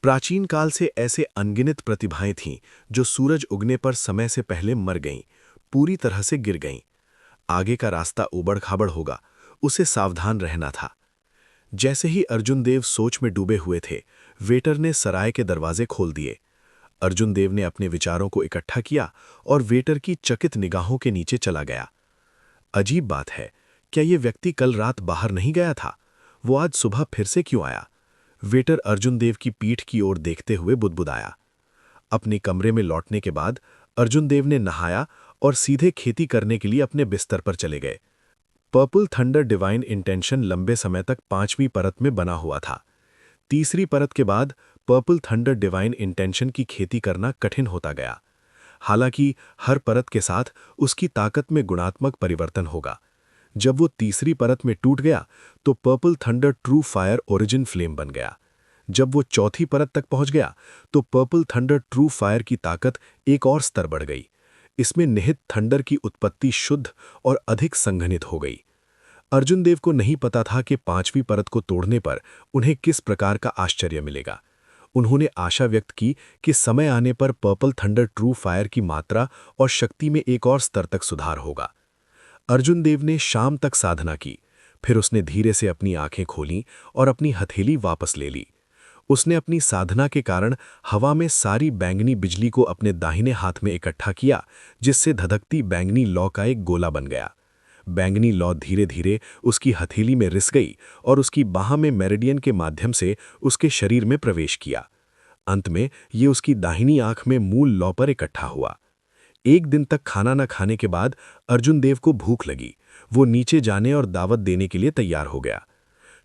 प्राचीन काल से ऐसे अनगिनत प्रतिभाएं थीं जो सूरज उगने पर समय से पहले मर गईं, पूरी तरह से गिर गईं। आगे का रास्ता उबड़-खाबड़ होगा, उसे सावधान रहना था। जैसे ही अर्जुन देव सोच में डूबे हुए थे, वेटर ने सराय के दरवाजे खोल दिए। अर्जुन देव ने अपने विचारों को इकट्ठा किया और वेटर की चकित निगाहों के नीचे चला गया। अजीब बात है, क्या ये व्यक्ति कल रात बाहर नहीं गया था? वो आज सुबह फिर से क्यों आया? वेटर अर्जुन देव की पीठ की ओर देखते हुए बुदबुदाया। अपने कमरे में लौटने के बाद अर्जुन देव ने नहाया और सीधे खेती करने के लिए अपने बिस्तर पर चले गए। पर्पल थंडर डिवाइन इंटेंशन लंबे समय तक 5वीं परत में बना हुआ था। तीसरी परत के बाद पर्पल थंडर डिवाइन इंटेंशन की खेती करना कठिन होता गया। हालांकि हर परत के साथ उसकी ताकत में गुणात्मक परिवर्तन होगा। जब वो तीसरी परत में टूट गया तो purple thunder true fire origin flame बन गया। जब वो चौथी परत तक पहुंच गया तो पर्पल थंडर ट्रू फायर की ताकत एक और स्तर बढ़ गई। इसमें निहित थंडर की उत्पत्ति शुद्ध और अधिक संघनित हो गई। अर्जुन देव को नहीं पता था कि 5वीं परत को तोड़ने पर उन्हें किस प्रकार का आश्चर्य मिलेगा। उन्होंने आशा व्यक्त की कि समय आने पर पर्पल थंडर ट्रू फायर की मात्रा और शक्ति में एक और स्तर तक सुधार होगा। अर्जुन देव ने शाम तक साधना की, फिर उसने धीरे से अपनी आंखें खोलीं और अपनी हथेली वापस ले ली। उसने अपनी साधना के कारण हवा में सारी बैंगनी बिजली को अपने दाहिने हाथ में इकट्ठा किया, जिससे धधकती बैंगनी लौ का एक गोला बन गया। बैंगनी लौ धीरे धीरे उसकी हथेली में रिस गई और उसकी बाह में मेरिडियन के माध्यम से उसके शरीर में प्रवेश किया। अंत में ये उसकी दाहिनी आंख में मूल लौ पर इकट्ठा हुआ। एक दिन तक खाना न खाने के बाद अर्जुन देव को भूख लगी। वो नीचे जाने और दावत देने के लिए तैयार हो गया।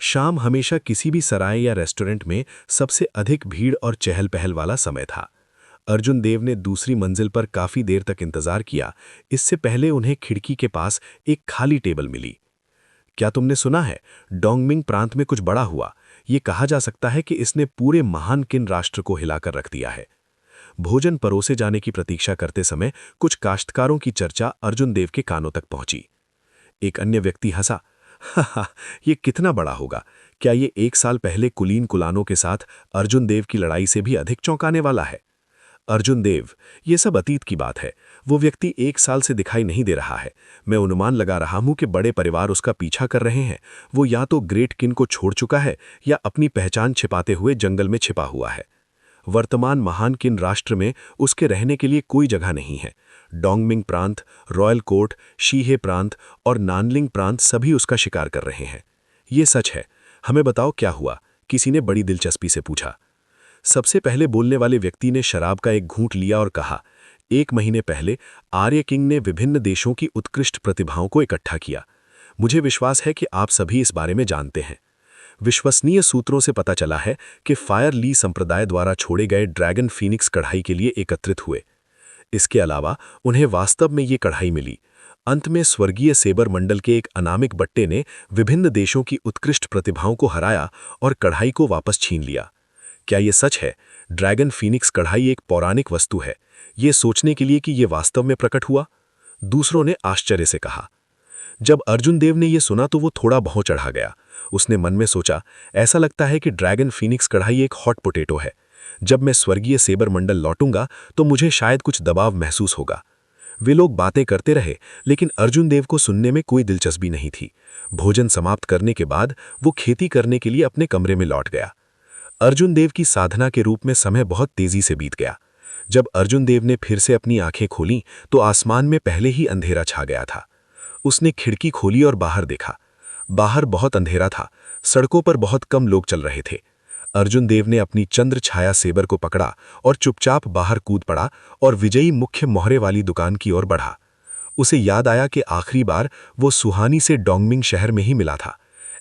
शाम हमेशा किसी भी सराय या रेस्टोरेंट में सबसे अधिक भीड़ और चहल पहल वाला समय था। अर्जुन देव ने दूसरी मंजिल पर काफी देर तक इंतजार किया। इससे पहले उन्हें खिड़की के पास एक खाली टेबल मिली। क्या तुमने सुना है, डोंगमिंग प्रांत में कुछ बड़ा हुआ? ये कहा जा सकता है कि इसने पूरे महान किन राष्ट्र को हिलाकर रख दिया है। भोजन परोसे जाने की प्रतीक्षा करते समय कुछ काश्तकारों की चर्चा अर्जुन देव के कानों तक पहुंची। एक अन्य व्यक्ति हंसा, हा, ये कितना बड़ा होगा? क्या ये 1 साल पहले कुलीन कुलानों के साथ अर्जुन देव की लड़ाई से भी अधिक चौंकाने वाला है? अर्जुन देव, ये सब अतीत की बात है। वो व्यक्ति 1 साल से दिखाई नहीं दे रहा है। मैं अनुमान लगा रहा हूं कि बड़े परिवार उसका पीछा कर रहे हैं। वो या तो ग्रेट किन को छोड़ चुका है या अपनी पहचान छिपाते हुए जंगल में छिपा हुआ है। वर्तमान महान किन राष्ट्र में उसके रहने के लिए कोई जगह नहीं है। डोंगमिंग प्रांत, रॉयल कोर्ट, शीहे प्रांत और नानलिंग प्रांत सभी उसका शिकार कर रहे हैं। ये सच है। हमें बताओ क्या हुआ? किसी ने बड़ी दिलचस्पी से पूछा। सबसे पहले बोलने वाले व्यक्ति ने शराब का एक घूंट लिया और कहा, 1 महीने पहले आर्य किंग ने विभिन्न देशों की उत्कृष्ट प्रतिभाओं को इकट्ठा किया। मुझे विश्वास है कि आप सभी इस बारे में जानते हैं। विश्वसनीय सूत्रों से पता चला है कि फायर ली संप्रदाय द्वारा छोड़े गए ड्रैगन फीनिक्स कढ़ाई के लिए एकत्रित हुए। इसके अलावा उन्हें वास्तव में ये कढ़ाई मिली। अंत में स्वर्गीय सेबर मंडल के एक अनामिक बट्टे ने विभिन्न देशों की उत्कृष्ट प्रतिभाओं को हराया और कढ़ाई को वापस छीन लिया। क्या ये सच है? ड्रैगन फीनिक्स कढ़ाई एक पौराणिक वस्तु है, ये सोचने के लिए कि ये वास्तव में प्रकट हुआ? दूसरों ने आश्चर्य से कहा। जब अर्जुन देव ने यह सुना तो वो थोड़ा भौं चढ़ा गया। उसने मन में सोचा, ऐसा लगता है कि ड्रैगन फीनिक्स कढ़ाई एक हॉट पोटैटो है। जब मैं स्वर्गीय सेबर मंडल लौटूंगा तो मुझे शायद कुछ दबाव महसूस होगा। वे लोग बातें करते रहे, लेकिन अर्जुन देव को सुनने में कोई दिलचस्पी नहीं थी। भोजन समाप्त करने के बाद वो खेती करने के लिए अपने कमरे में लौट गया। अर्जुन देव की साधना के रूप में समय बहुत तेजी से बीत गया। जब अर्जुन देव ने फिर से अपनी आंखें खोलीं तो आसमान में पहले ही अंधेरा छा गया था। उसने खिड़की खोली और बाहर देखा। बाहर बहुत अंधेरा था, सड़कों पर बहुत कम लोग चल रहे थे। अर्जुन देव ने अपनी चंद्र छाया सेबर को पकड़ा और चुपचाप बाहर कूद पड़ा और विजयी मुख्य मोहरे वाली दुकान की ओर बढ़ा। उसे याद आया कि आखिरी बार वो सुहानी से डोंगमिंग शहर में ही मिला था।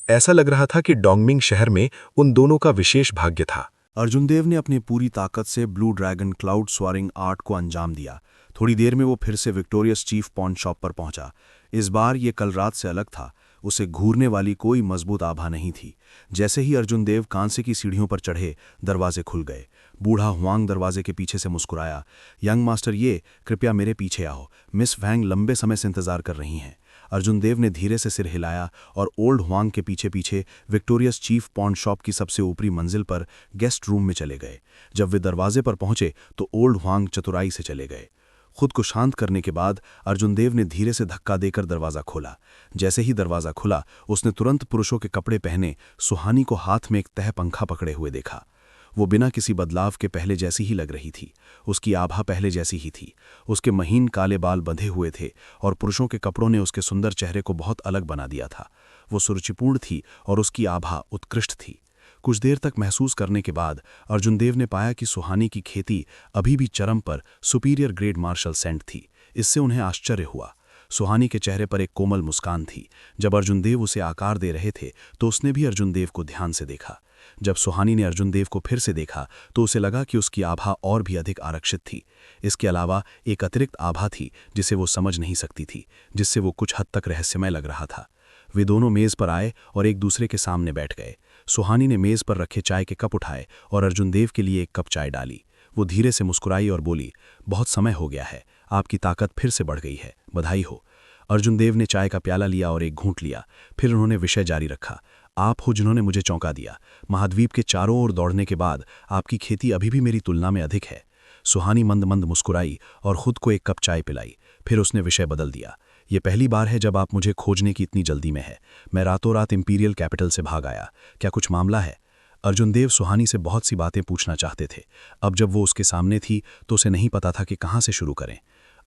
ऐसा लग रहा था कि डोंगमिंग शहर में उन दोनों का विशेष भाग्य था। अर्जुन देव ने अपनी पूरी ताकत से ब्लू ड्रैगन क्लाउड स्वारिंग आर्ट को अंजाम दिया। थोड़ी देर में वो फिर से विक्टोरियस चीफ पॉन शॉप पर पहुंचा। इस बार ये कल रात से अलग था। उसे घूरने वाली कोई मजबूत आभा नहीं थी। जैसे ही अर्जुन देव कांसे की सीढ़ियों पर चढ़े, दरवाजे खुल गए। बूढ़ा हुआंग दरवाजे के पीछे से मुस्कुराया। यंग मास्टर, ये कृपया मेरे पीछे आओ। मिस वैंग लंबे समय से इंतजार कर रही हैं। अर्जुन देव ने धीरे से सिर हिलाया और ओल्ड हुआंग के पीछे पीछे विक्टोरियस चीफ पॉन शॉप की सबसे ऊपरी मंजिल पर गेस्ट रूम में चले गए। जब वे दरवाजे पर पहुंचे तो ओल्ड हुआंग चतुराई से चले गए। खुद को शांत करने के बाद अर्जुन देव ने धीरे से धक्का देकर दरवाज़ा खोला। जैसे ही दरवाज़ा खुला, उसने तुरंत पुरुषों के कपड़े पहने सुहानी को हाथ में एक तह पंखा पकड़े हुए देखा। वो बिना किसी बदलाव के पहले जैसी ही लग रही थी। उसकी आभा पहले जैसी ही थी। उसके महीन काले बाल बंधे हुए थे और पुरुषों के कपड़ों ने उसके सुंदर चेहरे को बहुत अलग बना दिया था। वो सुरुचिपूर्ण थी और उसकी आभा उत्कृष्ट थी। कुछ देर तक महसूस करने के बाद अर्जुन देव ने पाया कि सुहानी की खेती अभी भी चरम पर सुपीरियर ग्रेड मार्शल सेंट थी। इससे उन्हें आश्चर्य हुआ। सुहानी के चेहरे पर एक कोमल मुस्कान थी। जब अर्जुन देव उसे आकार दे रहे थे तो उसने भी अर्जुन देव को ध्यान से देखा। जब सुहानी ने अर्जुन देव को फिर से देखा तो उसे लगा कि उसकी आभा और भी अधिक आरक्षित थी। इसके अलावा एक अतिरिक्त आभा थी जिसे वो समझ नहीं सकती थी, जिससे वो कुछ हद तक रहस्यमय लग रहा था। वे दोनों मेज पर आए और एक दूसरे के सामने बैठ गए। सुहानी ने मेज पर रखे चाय के कप उठाए और अर्जुन देव के लिए एक कप चाय डाली। वो धीरे से मुस्कुराई और बोली, बहुत समय हो गया है, आपकी ताकत फिर से बढ़ गई है, बधाई हो। अर्जुन देव ने चाय का प्याला लिया और एक घूंट लिया। फिर उन्होंने विषय जारी रखा, आप हो जिन्होंने मुझे चौंका दिया। महाद्वीप के चारों ओर दौड़ने के बाद आपकी खेती अभी भी मेरी तुलना में अधिक है। सुहानी मंद मंद मुस्कुराई और खुद को एक कप चाय पिलाई। फिर उसने विषय बदल दिया, ये पहली बार है जब आप मुझे खोजने की इतनी जल्दी में है। मैं रातों रात इंपीरियल कैपिटल से भाग आया, क्या कुछ मामला है? अर्जुन देव सुहानी से बहुत सी बातें पूछना चाहते थे। अब जब वो उसके सामने थी तो उसे नहीं पता था कि कहाँ से शुरू करें।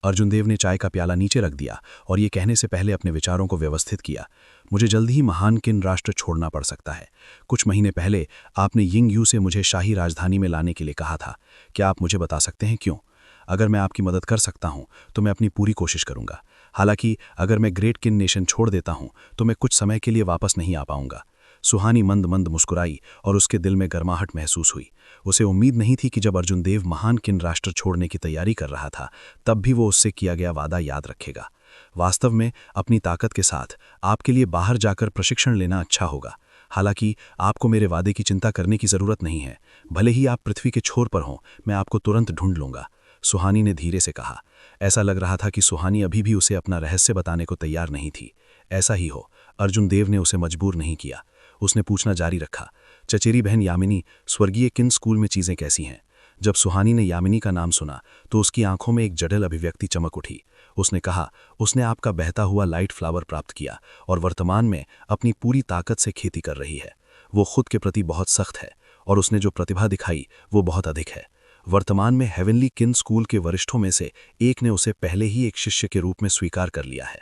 अर्जुन देव ने चाय का प्याला नीचे रख दिया और ये कहने से पहले अपने विचारों को व्यवस्थित किया, मुझे जल्द ही महान किन राष्ट्र छोड़ना पड़ सकता है। कुछ महीने पहले आपने यिंग यू से मुझे शाही राजधानी में लाने के लिए कहा था। क्या आप मुझे बता सकते हैं क्यों? अगर मैं आपकी मदद कर सकता हूं तो मैं अपनी पूरी कोशिश करूंगा। हालांकि अगर मैं ग्रेट किन नेशन छोड़ देता हूं तो मैं कुछ समय के लिए वापस नहीं आ पाऊंगा। सुहानी मंद मंद मुस्कुराई और उसके दिल में गर्माहट महसूस हुई। उसे उम्मीद नहीं थी कि जब अर्जुन देव महान किन राष्ट्र छोड़ने की तैयारी कर रहा था तब भी वो उससे किया गया वादा याद रखेगा। वास्तव में अपनी ताकत के साथ आपके लिए बाहर जाकर प्रशिक्षण लेना अच्छा होगा। हालांकि आपको मेरे वादे की चिंता करने की ज़रूरत नहीं है। भले ही आप पृथ्वी के छोर पर हों, मैं आपको तुरंत ढूंढ लूंगा, सुहानी ने धीरे से कहा। ऐसा लग रहा था कि सुहानी अभी भी उसे अपना रहस्य बताने को तैयार नहीं थी। ऐसा ही हो, अर्जुन देव ने उसे मजबूर नहीं किया। उसने पूछना जारी रखा, चचेरी बहन यामिनी, स्वर्गीय किन स्कूल में चीज़ें कैसी हैं? जब सुहानी ने यामिनी का नाम सुना तो उसकी आंखों में एक जटिल अभिव्यक्ति चमक उठी। उसने कहा, उसने आपका बहता हुआ लाइट फ्लावर प्राप्त किया और वर्तमान में अपनी पूरी ताकत से खेती कर रही है। वो खुद के प्रति बहुत सख्त है और उसने जो प्रतिभा दिखाई वो बहुत अधिक है। वर्तमान में हेवनली किन स्कूल के वरिष्ठों में से एक ने उसे पहले ही एक शिष्य के रूप में स्वीकार कर लिया है।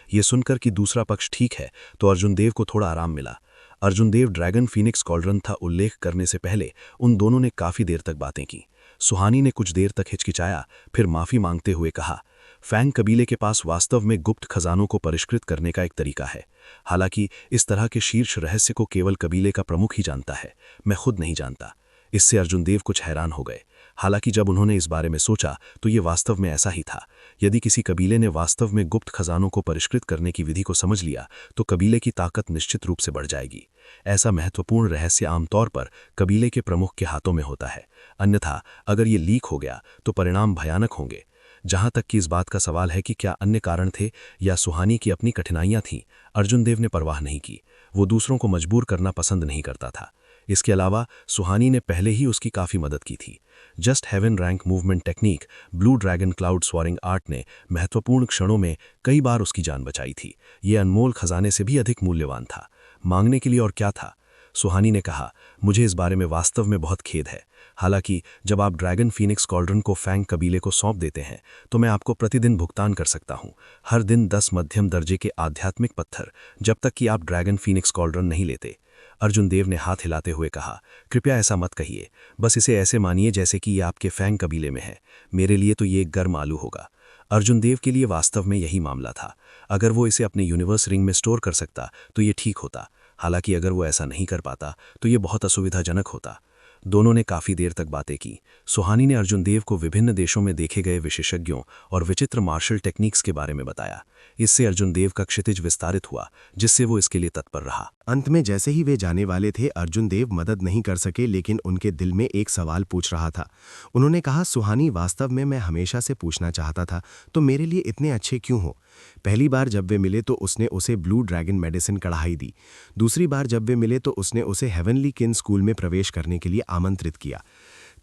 ये सुनकर कि दूसरा पक्ष ठीक है तो अर्जुन देव को थोड़ा आराम मिला। अर्जुन देव ड्रैगन फीनिक्स कॉल्ड्रन था उल्लेख करने से पहले उन दोनों ने काफ़ी देर तक बातें की। सुहानी ने कुछ देर तक हिचकिचाया, फिर माफ़ी मांगते हुए कहा, फैंग कबीले के पास वास्तव में गुप्त खजानों को परिष्कृत करने का एक तरीका है। हालांकि इस तरह के शीर्ष रहस्य को केवल कबीले का प्रमुख ही जानता है, मैं खुद नहीं जानता। इससे अर्जुन देव कुछ हैरान हो गए। हालांकि जब उन्होंने इस बारे में सोचा तो ये वास्तव में ऐसा ही था। यदि किसी कबीले ने वास्तव में गुप्त खजानों को परिष्कृत करने की विधि को समझ लिया तो कबीले की ताकत निश्चित रूप से बढ़ जाएगी। ऐसा महत्वपूर्ण रहस्य आमतौर पर कबीले के प्रमुख के हाथों में होता है, अन्यथा अगर ये लीक हो गया तो परिणाम भयानक होंगे। जहां तक कि इस बात का सवाल है कि क्या अन्य कारण थे या सुहानी की अपनी कठिनाइयां थीं, अर्जुन देव ने परवाह नहीं की। वो दूसरों को मजबूर करना पसंद नहीं करता था। इसके अलावा सुहानी ने पहले ही उसकी काफ़ी मदद की थी। Just heaven rank movement technique, blue dragon cloud soaring art ने महत्वपूर्ण क्षणों में कई बार उसकी जान बचाई थी। ये अनमोल खजाने से भी अधिक मूल्यवान था। मांगने के लिए और क्या था? सुहानी ने कहा, मुझे इस बारे में वास्तव में बहुत खेद है। हालांकि जब आप ड्रैगन फीनिक्स कॉल्ड्रन को फैंग कबीले को सौंप देते हैं तो मैं आपको प्रतिदिन भुगतान कर सकता हूं, हर दिन 10 मध्यम दर्जे के आध्यात्मिक पत्थर, जब तक कि आप ड्रैगन फीनिक्स कॉल्ड्रन नहीं लेते। अर्जुन देव ने हाथ हिलाते हुए कहा, कृपया ऐसा मत कहिए, बस इसे ऐसे मानिए जैसे कि ये आपके फैंग कबीले में है। मेरे लिए तो ये एक गर्म आलू होगा। अर्जुन देव के लिए वास्तव में यही मामला था। अगर वो इसे अपने यूनिवर्स रिंग में स्टोर कर सकता तो ये ठीक होता। हालांकि अगर वो ऐसा नहीं कर पाता तो ये बहुत असुविधाजनक होता। दोनों ने काफ़ी देर तक बातें की। सुहानी ने अर्जुन देव को विभिन्न देशों में देखे गए विशेषज्ञों और विचित्र मार्शल टेक्निक्स के बारे में बताया। इससे अर्जुन देव का क्षितिज विस्तारित हुआ, जिससे वो इसके लिए तत्पर रहा। अंत में जैसे ही वे जाने वाले थे, अर्जुन देव मदद नहीं कर सके, लेकिन उनके दिल में एक सवाल पूछ रहा था। उन्होंने कहा, सुहानी, वास्तव में मैं हमेशा से पूछना चाहता था, तो मेरे लिए इतने अच्छे क्यों हो? पहली बार जब वे मिले तो उसने उसे ब्लू ड्रैगन मेडिसिन कढ़ाई दी। दूसरी बार जब वे मिले तो उसने उसे हेवनली किन स्कूल में प्रवेश करने के लिए आमंत्रित किया।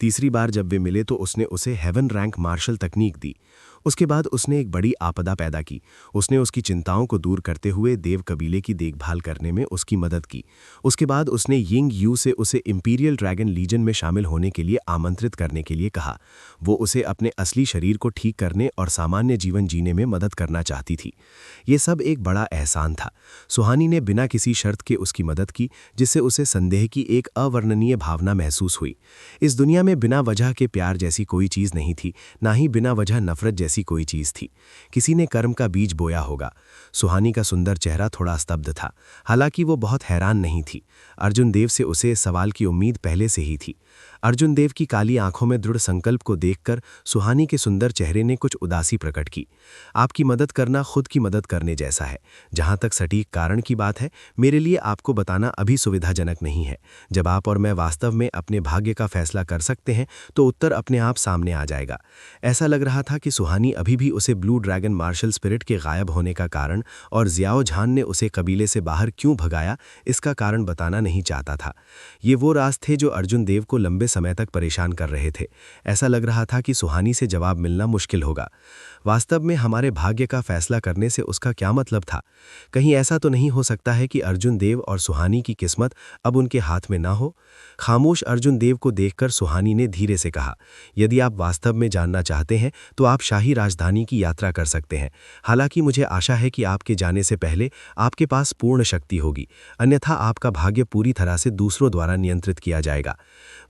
तीसरी बार जब वे मिले तो उसने उसे हेवन रैंक मार्शल तकनीक दी। उसके बाद उसने एक बड़ी आपदा पैदा की। उसने उसकी चिंताओं को दूर करते हुए देव कबीले की देखभाल करने में उसकी मदद की। उसके बाद उसने यिंग यू से उसे इंपीरियल ड्रैगन लीजन में शामिल होने के लिए आमंत्रित करने के लिए कहा। वो उसे अपने असली शरीर को ठीक करने और सामान्य जीवन जीने में मदद करना चाहती थी। ये सब एक बड़ा एहसान था। सुहानी ने बिना किसी शर्त के उसकी मदद की, जिससे उसे संदेह की एक अवर्णनीय भावना महसूस हुई। इस दुनिया में बिना वजह के प्यार जैसी कोई चीज़ नहीं थी, ना ही बिना वजह नफरत जैसी कोई चीज़ थी। किसी ने कर्म का बीज बोया होगा। सुहानी का सुंदर चेहरा थोड़ा स्तब्ध था, हालांकि वो बहुत हैरान नहीं थी। अर्जुन देव से उसे इस सवाल की उम्मीद पहले से ही थी। अर्जुन देव की काली आंखों में दृढ़ संकल्प को देखकर सुहानी के सुंदर चेहरे ने कुछ उदासी प्रकट की। आपकी मदद करना खुद की मदद करने जैसा है। जहां तक सटीक कारण की बात है, मेरे लिए आपको बताना अभी सुविधाजनक नहीं है। जब आप और मैं वास्तव में अपने भाग्य का फैसला कर सकते हैं तो उत्तर अपने आप सामने आ जाएगा। ऐसा लग रहा था कि सुहानी अभी भी उसे ब्लू ड्रैगन मार्शल स्पिरिट के गायब होने का कारण और जियाओ झान ने उसे कबीले से बाहर क्यों भगाया, इसका कारण बताना नहीं चाहता था। ये वो राज थे जो अर्जुन देव को लंबे समय तक परेशान कर रहे थे। ऐसा लग रहा था कि सुहानी से जवाब मिलना मुश्किल होगा। वास्तव में हमारे भाग्य का फैसला करने से उसका क्या मतलब था? कहीं ऐसा तो नहीं हो सकता है कि अर्जुन देव और सुहानी की किस्मत अब उनके हाथ में ना हो? खामोश अर्जुन देव को देखकर सुहानी ने धीरे से कहा, यदि आप वास्तव में जानना चाहते हैं तो आप शाही राजधानी की यात्रा कर सकते हैं। हालांकि मुझे आशा है कि आपके जाने से पहले आपके पास पूर्ण शक्ति होगी, अन्यथा आपका भाग्य पूरी तरह से दूसरों द्वारा नियंत्रित किया जाएगा।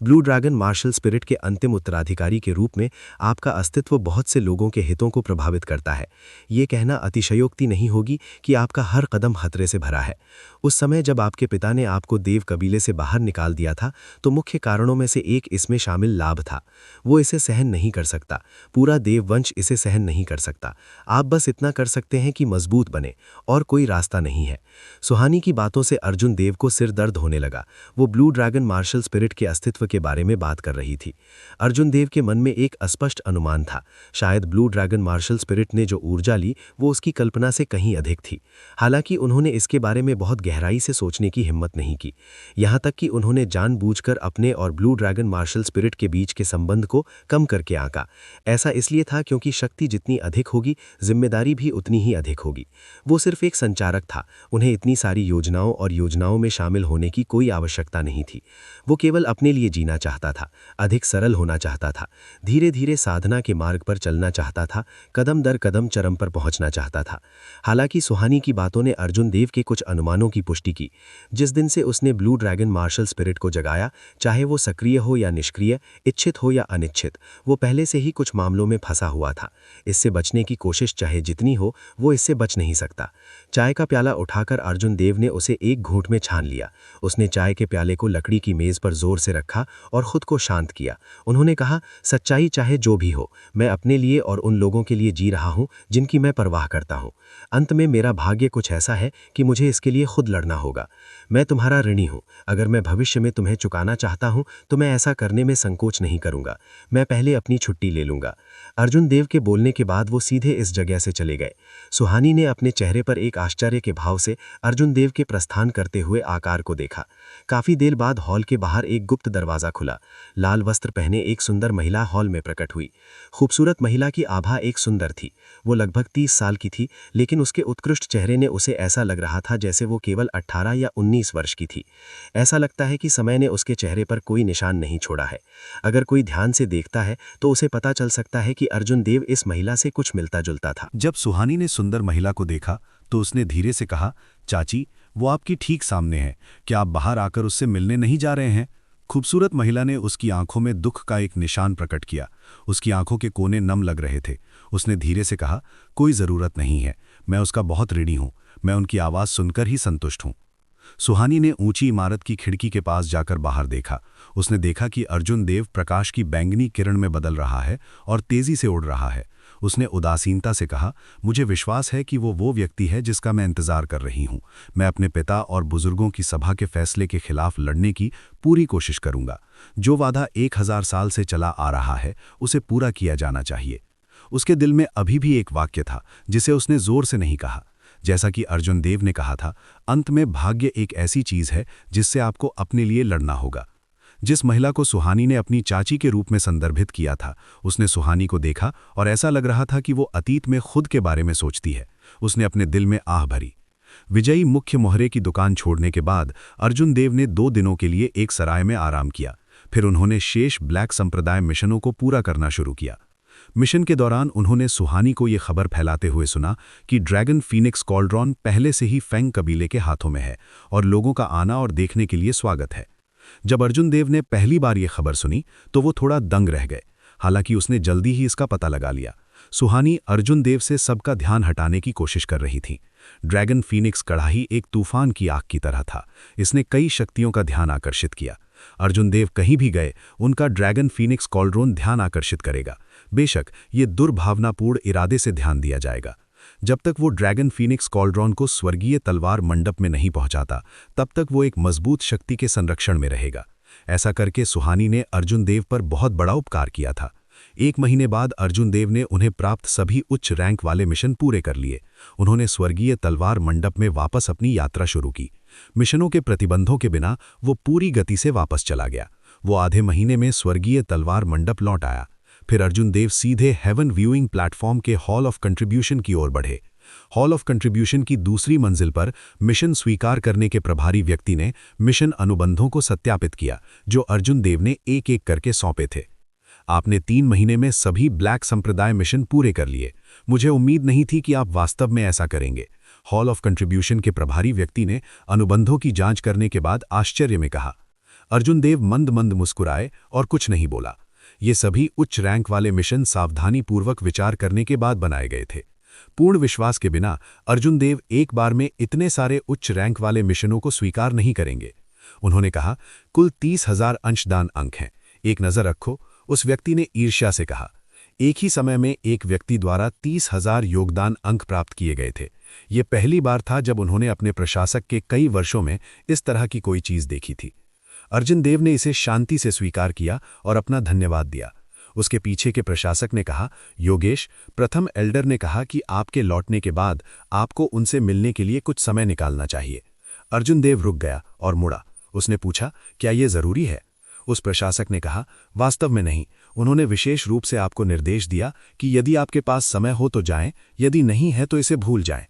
ब्लू ड्रैगन मार्शल स्पिरिट के अंतिम उत्तराधिकारी के रूप में आपका अस्तित्व बहुत से लोगों के हितों को प्रभावित करता है। ये कहना अतिशयोक्ति नहीं होगी कि आपका हर कदम खतरे से भरा है। उस समय जब आपके पिता ने आपको देव कबीले से बाहर निकाल दिया था तो मुख्य कारणों में से एक इसमें शामिल लाभ था। वो इसे सहन नहीं कर सकता, पूरा देव वंश इसे सहन नहीं कर सकता। आप बस इतना कर सकते हैं कि मजबूत बने, और कोई रास्ता नहीं है। सुहानी की बातों से अर्जुन देव को सिर दर्द होने लगा। वो ब्लू ड्रैगन मार्शल स्पिरिट के अस्तित्व के बारे में बात कर रही थी। अर्जुन देव के मन में एक अस्पष्ट अनुमान था, शायद ब्लू ड्रैगन मार्शल स्पिरिट ने जो ऊर्जा ली वो उसकी कल्पना से कहीं अधिक थी। हालांकि उन्होंने इसके बारे में बहुत गहराई से सोचने की हिम्मत नहीं की। यहाँ तक कि उन्होंने जानबूझकर अपने और ब्लू ड्रैगन मार्शल स्पिरिट के बीच के संबंध को कम करके आंका। ऐसा इसलिए था क्योंकि शक्ति जितनी अधिक होगी, जिम्मेदारी भी उतनी ही अधिक होगी। वो सिर्फ एक संचारक था, उन्हें इतनी सारी योजनाओं और योजनाओं में शामिल होने की कोई आवश्यकता नहीं थी। वो केवल अपने लिए जीना चाहता था, अधिक सरल होना चाहता था, धीरे धीरे साधना के मार्ग पर चलना चाहता था, कदम दर कदम चरम पर पहुंचना चाहता था। हालांकि सुहानी की बातों ने अर्जुन देव के कुछ अनुमानों की पुष्टि की। जिस दिन से उसने ब्लू ड्रैगन मार्शल स्पिरिट को जगाया, चाहे वो सक्रिय हो या निष्क्रिय, इच्छित हो या अनिच्छित, वो पहले से ही कुछ मामलों में फंसा हुआ था। इससे बचने की कोशिश चाहे जितनी हो, वो इससे बच नहीं सकता। चाय का प्याला उठाकर अर्जुन देव ने उसे एक घूंट में छान लिया। उसने चाय के प्याले को लकड़ी की मेज पर जोर से रखा और खुद को शांत किया। उन्होंने कहा, सच्चाई चाहे जो भी हो, मैं अपने लिए और उन लोगों के लिए जी रहा हूं जिनकी मैं परवाह करता हूं। अंत में मेरा भाग्य कुछ ऐसा है कि मुझे इसके लिए खुद लड़ना होगा। मैं तुम्हारा ऋणी हूं। अगर मैं भविष्य में तुम्हें चुकाना चाहता हूं तो मैं ऐसा करने में संकोच नहीं करूंगा। मैं पहले अपनी छुट्टी ले लूंगा। अर्जुन देव के बोलने के बाद वो सीधे इस जगह से चले गए। सुहानी ने अपने चेहरे पर एक आश्चर्य के भाव से अर्जुन देव के प्रस्थान करते हुए आकार को देखा। काफी देर बाद हॉल के बाहर एक गुप्त दरवाजा खुला। लाल वस्त्र पहने एक सुंदर महिला हॉल में प्रकट हुई। खूबसूरत महिला की आभा एक सुंदर थी। वो लगभग 30 साल की थी, लेकिन उसके उत्कृष्ट चेहरे ने उसे ऐसा लग रहा था जैसे वो केवल 18 या 19 वर्ष की थी। ऐसा लगता है कि समय ने उसके चेहरे पर कोई निशान नहीं छोड़ा है। अगर कोई ध्यान से देखता है तो उसे पता चल सकता है कि अर्जुन देव इस महिला से कुछ मिलता जुलता था। जब सुहानी ने सुंदर महिला को देखा तो उसने धीरे से कहा, चाची, वो आपकी ठीक सामने है। क्या आप बाहर आकर उससे मिलने नहीं जा रहे हैं? खूबसूरत महिला ने उसकी आंखों में दुख का एक निशान प्रकट किया। उसकी आंखों के कोने नम लग रहे थे। उसने धीरे से कहा, कोई ज़रूरत नहीं है, मैं उसका बहुत ऋणी हूं। मैं उनकी आवाज़ सुनकर ही संतुष्ट हूं। सुहानी ने ऊंची इमारत की खिड़की के पास जाकर बाहर देखा। उसने देखा कि अर्जुन देव प्रकाश की बैंगनी किरण में बदल रहा है और तेजी से उड़ रहा है। उसने उदासीनता से कहा, मुझे विश्वास है कि वो व्यक्ति है जिसका मैं इंतजार कर रही हूं। मैं अपने पिता और बुजुर्गों की सभा के फैसले के खिलाफ लड़ने की पूरी कोशिश करूंगा। जो वादा 1000 साल से चला आ रहा है उसे पूरा किया जाना चाहिए। उसके दिल में अभी भी एक वाक्य था जिसे उसने जोर से नहीं कहा। जैसा कि अर्जुन देव ने कहा था, अंत में भाग्य एक ऐसी चीज है जिससे आपको अपने लिए लड़ना होगा। जिस महिला को सुहानी ने अपनी चाची के रूप में संदर्भित किया था, उसने सुहानी को देखा और ऐसा लग रहा था कि वो अतीत में खुद के बारे में सोचती है। उसने अपने दिल में आह भरी। विजयी मुख्य मोहरे की दुकान छोड़ने के बाद अर्जुन देव ने 2 दिनों के लिए एक सराय में आराम किया। फिर उन्होंने शेष ब्लैक संप्रदाय मिशनों को पूरा करना शुरू किया। मिशन के दौरान उन्होंने सुहानी को ये खबर फैलाते हुए सुना कि ड्रैगन फीनिक्स कॉल्ड्रॉन पहले से ही फेंग कबीले के हाथों में है और लोगों का आना और देखने के लिए स्वागत है। जब अर्जुन देव ने पहली बार ये खबर सुनी तो वो थोड़ा दंग रह गए। हालांकि उसने जल्दी ही इसका पता लगा लिया। सुहानी अर्जुन देव से सबका ध्यान हटाने की कोशिश कर रही थी। ड्रैगन फीनिक्स कड़ाही एक तूफान की आग की तरह था। इसने कई शक्तियों का ध्यान आकर्षित किया। अर्जुन देव कहीं भी गए, उनका ड्रैगन फीनिक्स कॉल्ड्रोन ध्यान आकर्षित करेगा। बेशक ये दुर्भावनापूर्ण इरादे से ध्यान दिया जाएगा। जब तक वो ड्रैगन फीनिक्स कॉल्ड्रोन को स्वर्गीय तलवार मंडप में नहीं पहुंचाता, तब तक वो एक मजबूत शक्ति के संरक्षण में रहेगा। ऐसा करके सुहानी ने अर्जुन देव पर बहुत बड़ा उपकार किया था। 1 महीने बाद अर्जुन देव ने उन्हें प्राप्त सभी उच्च रैंक वाले मिशन पूरे कर लिए। उन्होंने स्वर्गीय तलवार मंडप में वापस अपनी यात्रा शुरू की। मिशनों के प्रतिबंधों के बिना वो पूरी गति से वापस चला गया। वो आधे महीने में स्वर्गीय तलवार मंडप लौट आया। फिर अर्जुन देव सीधे हेवन व्यूइंग प्लेटफॉर्म के हॉल ऑफ कंट्रीब्यूशन की ओर बढ़े। हॉल ऑफ कंट्रीब्यूशन की दूसरी मंजिल पर मिशन स्वीकार करने के प्रभारी व्यक्ति ने मिशन अनुबंधों को सत्यापित किया, जो अर्जुन देव ने एक एक करके सौंपे थे। आपने 3 महीने में सभी ब्लैक संप्रदाय मिशन पूरे कर लिए। मुझे उम्मीद नहीं थी कि आप वास्तव में ऐसा करेंगे। हॉल ऑफ कंट्रीब्यूशन के प्रभारी व्यक्ति ने अनुबंधों की जांच करने के बाद आश्चर्य में कहा। अर्जुन देव मंद मंद मुस्कुराए और कुछ नहीं बोला। ये सभी उच्च रैंक वाले मिशन सावधानीपूर्वक विचार करने के बाद बनाए गए थे। पूर्ण विश्वास के बिना अर्जुन देव एक बार में इतने सारे उच्च रैंक वाले मिशनों को स्वीकार नहीं करेंगे। उन्होंने कहा, कुल 30,000 अंशदान अंक हैं, एक नज़र रखो। उस व्यक्ति ने ईर्ष्या से कहा। एक ही समय में एक व्यक्ति द्वारा 30,000 योगदान अंक प्राप्त किए गए थे। ये पहली बार था जब उन्होंने अपने प्रशासक के कई वर्षों में इस तरह की कोई चीज़ देखी थी। अर्जुन देव ने इसे शांति से स्वीकार किया और अपना धन्यवाद दिया। उसके पीछे के प्रशासक ने कहा, योगेश, प्रथम एल्डर ने कहा कि आपके लौटने के बाद आपको उनसे मिलने के लिए कुछ समय निकालना चाहिए। अर्जुन देव रुक गया और मुड़ा। उसने पूछा, क्या यह जरूरी है? उस प्रशासक ने कहा, वास्तव में नहीं। उन्होंने विशेष रूप से आपको निर्देश दिया कि यदि आपके पास समय हो तो जाएं, यदि नहीं है तो इसे भूल जाएं।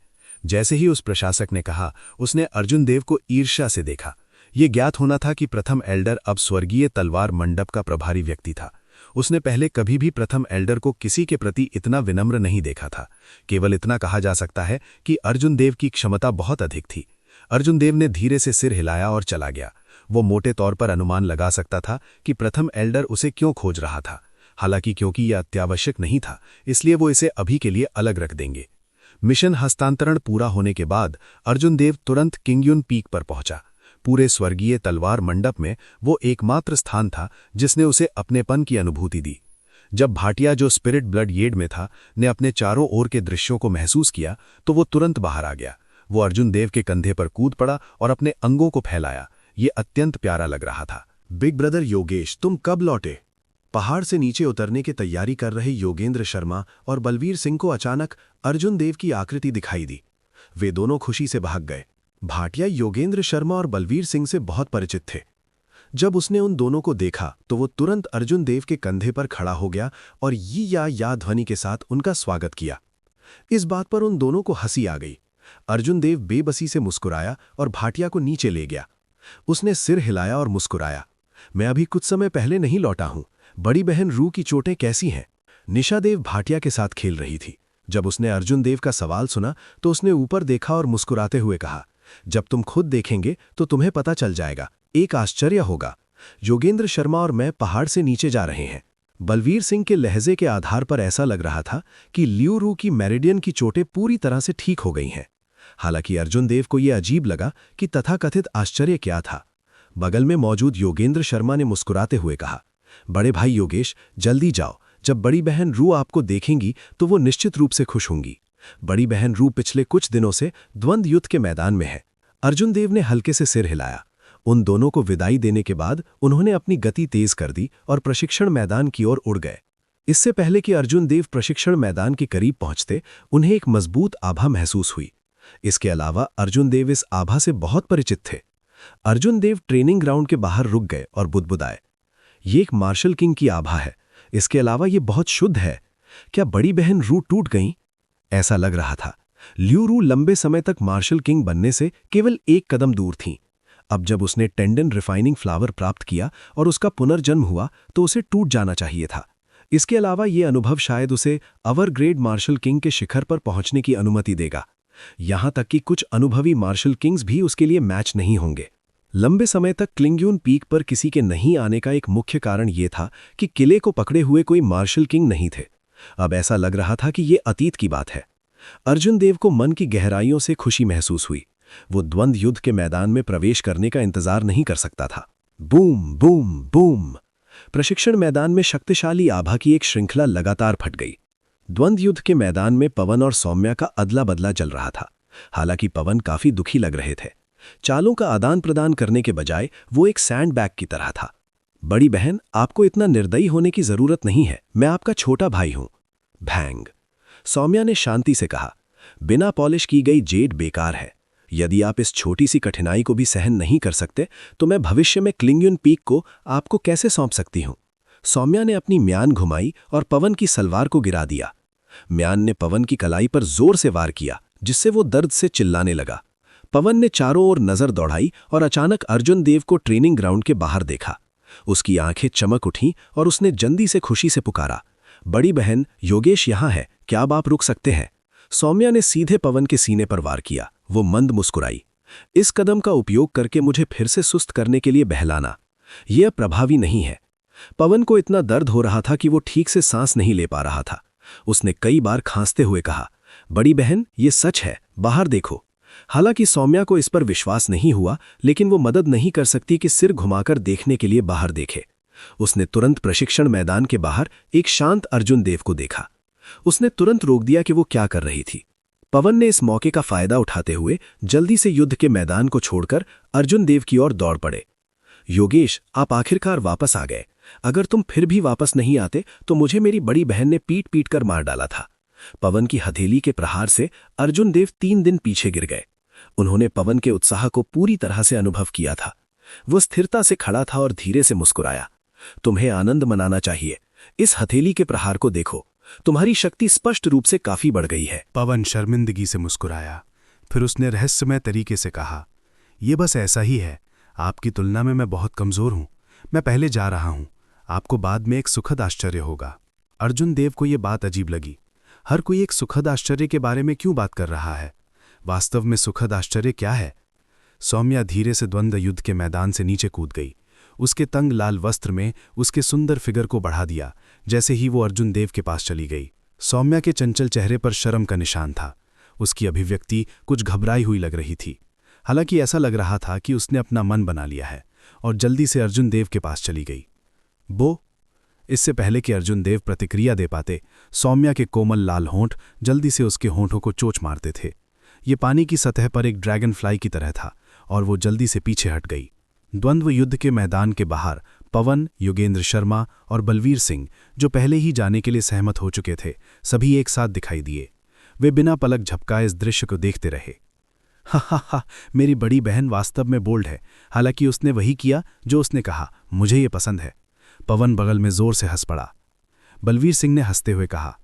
जैसे ही उस प्रशासक ने कहा, उसने अर्जुन देव को ईर्ष्या से देखा। ये ज्ञात होना था कि प्रथम एल्डर अब स्वर्गीय तलवार मंडप का प्रभारी व्यक्ति था। उसने पहले कभी भी प्रथम एल्डर को किसी के प्रति इतना विनम्र नहीं देखा था। केवल इतना कहा जा सकता है कि अर्जुन देव की क्षमता बहुत अधिक थी। अर्जुन देव ने धीरे से सिर हिलाया और चला गया। वो मोटे तौर पर अनुमान लगा सकता था कि प्रथम एल्डर उसे क्यों खोज रहा था। हालांकि क्योंकि यह अत्यावश्यक नहीं था, इसलिए वो इसे अभी के लिए अलग रख देंगे। मिशन हस्तांतरण पूरा होने के बाद अर्जुन देव तुरंत किंगयुन पीक पर पहुंचा। पूरे स्वर्गीय तलवार मंडप में वो एकमात्र स्थान था जिसने उसे अपनेपन की अनुभूति दी। जब भाटिया, जो स्पिरिट ब्लड येड में था, ने अपने चारों ओर के दृश्यों को महसूस किया तो वो तुरंत बाहर आ गया। वो अर्जुन देव के कंधे पर कूद पड़ा और अपने अंगों को फैलाया। ये अत्यंत प्यारा लग रहा था। बिग ब्रदर योगेश, तुम कब लौटे? पहाड़ से नीचे उतरने की तैयारी कर रहे योगेंद्र शर्मा और बलवीर सिंह को अचानक अर्जुन देव की आकृति दिखाई दी। वे दोनों खुशी से भाग गए। भाटिया योगेंद्र शर्मा और बलवीर सिंह से बहुत परिचित थे। जब उसने उन दोनों को देखा तो वो तुरंत अर्जुन देव के कंधे पर खड़ा हो गया और या ध्वनि के साथ उनका स्वागत किया। इस बात पर उन दोनों को हंसी आ गई। अर्जुन देव बेबसी से मुस्कुराया और भाटिया को नीचे ले गया। उसने सिर हिलाया और मुस्कुराया। मैं अभी कुछ समय पहले नहीं लौटा हूं। बड़ी बहन रू की चोटें कैसी हैं? निशा देव भाटिया के साथ खेल रही थी। जब उसने अर्जुन देव का सवाल सुना तो उसने ऊपर देखा और मुस्कुराते हुए कहा, जब तुम खुद देखेंगे तो तुम्हें पता चल जाएगा, एक आश्चर्य होगा। योगेंद्र शर्मा और मैं पहाड़ से नीचे जा रहे हैं। बलवीर सिंह के लहजे के आधार पर ऐसा लग रहा था कि लियू रू की मेरिडियन की चोटें पूरी तरह से ठीक हो गई हैं। हालांकि अर्जुन देव को यह अजीब लगा कि तथाकथित आश्चर्य क्या था। बगल में मौजूद योगेंद्र शर्मा ने मुस्कुराते हुए कहा, बड़े भाई योगेश, जल्दी जाओ। जब बड़ी बहन रू आपको देखेंगी तो वो निश्चित रूप से खुश होंगी। बड़ी बहन रू पिछले कुछ दिनों से द्वंद्व युद्ध के मैदान में है। अर्जुन देव ने हल्के से सिर हिलाया। उन दोनों को विदाई देने के बाद उन्होंने अपनी गति तेज कर दी और प्रशिक्षण मैदान की ओर उड़ गए। इससे पहले कि अर्जुन देव प्रशिक्षण मैदान के करीब पहुंचते, उन्हें एक मजबूत आभा महसूस हुई। इसके अलावा अर्जुन देव इस आभा से बहुत परिचित थे। अर्जुन देव ट्रेनिंग ग्राउंड के बाहर रुक गए और बुदबुदाए, ये एक मार्शल किंग की आभा है, इसके अलावा ये बहुत शुद्ध है। क्या बड़ी बहन रू टूट गई? ऐसा लग रहा था। ल्यू रू लंबे समय तक मार्शल किंग बनने से केवल एक कदम दूर थीं। अब जब उसने टेंडन रिफाइनिंग फ्लावर प्राप्त किया और उसका पुनर्जन्म हुआ तो उसे टूट जाना चाहिए था। इसके अलावा ये अनुभव शायद उसे अवर ग्रेड मार्शल किंग के शिखर पर पहुंचने की अनुमति देगा। यहां तक कि कुछ अनुभवी मार्शल किंग्स भी उसके लिए मैच नहीं होंगे। लंबे समय तक क्लिंग्यून पीक पर किसी के नहीं आने का एक मुख्य कारण यह था कि किले को पकड़े हुए कोई मार्शल किंग नहीं थे। अब ऐसा लग रहा था कि ये अतीत की बात है। अर्जुन देव को मन की गहराइयों से खुशी महसूस हुई। वो द्वंद्व युद्ध के मैदान में प्रवेश करने का इंतजार नहीं कर सकता था। बूम बूम बूम, प्रशिक्षण मैदान में शक्तिशाली आभा की एक श्रृंखला लगातार फट गई। द्वंद्व युद्ध के मैदान में पवन और सौम्या का अदला बदला चल रहा था। हालांकि पवन काफी दुखी लग रहे थे। चालों का आदान प्रदान करने के बजाय वो एक सैंडबैग की तरह था। बड़ी बहन, आपको इतना निर्दयी होने की जरूरत नहीं है, मैं आपका छोटा भाई हूं। भैंग, सौम्या ने शांति से कहा, बिना पॉलिश की गई जेड बेकार है। यदि आप इस छोटी सी कठिनाई को भी सहन नहीं कर सकते तो मैं भविष्य में क्लिंग्यून पीक को आपको कैसे सौंप सकती हूं? सौम्या ने अपनी म्यान घुमाई और पवन की सलवार को गिरा दिया। म्यान ने पवन की कलाई पर जोर से वार किया, जिससे वो दर्द से चिल्लाने लगा। पवन ने चारों ओर नजर दौड़ाई और अचानक अर्जुन देव को ट्रेनिंग ग्राउंड के बाहर देखा। उसकी आंखें चमक उठीं और उसने जल्दी से खुशी से पुकारा, बड़ी बहन, योगेश यहां है, क्या अब आप रुक सकते हैं? सौम्या ने सीधे पवन के सीने पर वार किया। वो मंद मुस्कुराई, इस कदम का उपयोग करके मुझे फिर से सुस्त करने के लिए बहलाना, यह प्रभावी नहीं है। पवन को इतना दर्द हो रहा था कि वो ठीक से सांस नहीं ले पा रहा था। उसने कई बार खांसते हुए कहा, बड़ी बहन, ये सच है, बाहर देखो। हालांकि सौम्या को इस पर विश्वास नहीं हुआ, लेकिन वो मदद नहीं कर सकती कि सिर घुमाकर देखने के लिए बाहर देखे। उसने तुरंत प्रशिक्षण मैदान के बाहर एक शांत अर्जुन देव को देखा। उसने तुरंत रोक दिया कि वो क्या कर रही थी। पवन ने इस मौके का फायदा उठाते हुए जल्दी से युद्ध के मैदान को छोड़कर अर्जुन देव की ओर दौड़ पड़े। योगेश, आप आखिरकार वापस आ गए। अगर तुम फिर भी वापस नहीं आते तो मुझे मेरी बड़ी बहन ने पीट पीट कर मार डाला था। पवन की हथेली के प्रहार से अर्जुन देव 3 दिन पीछे गिर गए। उन्होंने पवन के उत्साह को पूरी तरह से अनुभव किया था। वो स्थिरता से खड़ा था और धीरे से मुस्कुराया, तुम्हें आनंद मनाना चाहिए। इस हथेली के प्रहार को देखो, तुम्हारी शक्ति स्पष्ट रूप से काफी बढ़ गई है। पवन शर्मिंदगी से मुस्कुराया। फिर उसने रहस्यमय तरीके से कहा, यह बस ऐसा ही है, आपकी तुलना में मैं बहुत कमजोर हूं। मैं पहले जा रहा हूं, आपको बाद में एक सुखद आश्चर्य होगा। अर्जुन देव को यह बात अजीब लगी। हर कोई एक सुखद आश्चर्य के बारे में क्यों बात कर रहा है? वास्तव में सुखद आश्चर्य क्या है? सौम्या धीरे से द्वंद्व युद्ध के मैदान से नीचे कूद गई। उसके तंग लाल वस्त्र में उसके सुंदर फिगर को बढ़ा दिया। जैसे ही वो अर्जुन देव के पास चली गई, सौम्या के चंचल चेहरे पर शर्म का निशान था। उसकी अभिव्यक्ति कुछ घबराई हुई लग रही थी। हालांकि ऐसा लग रहा था कि उसने अपना मन बना लिया है और जल्दी से अर्जुन देव के पास चली गई। बो, इससे पहले कि अर्जुन देव प्रतिक्रिया दे पाते, सौम्या के कोमल लाल होंठ जल्दी से उसके होंठों को चोंच मारते थे। ये पानी की सतह पर एक ड्रैगन फ्लाई की तरह था और वो जल्दी से पीछे हट गई। द्वंद्व युद्ध के मैदान के बाहर पवन, योगेंद्र शर्मा और बलवीर सिंह, जो पहले ही जाने के लिए सहमत हो चुके थे, सभी एक साथ दिखाई दिए। वे बिना पलक झपकाए इस दृश्य को देखते रहे। हा, मेरी बड़ी बहन वास्तव में बोल्ड है। हालांकि उसने वही किया जो उसने कहा, मुझे ये पसंद है। पवन बगल में जोर से हंस पड़ा। बलवीर सिंह ने हंसते हुए कहा,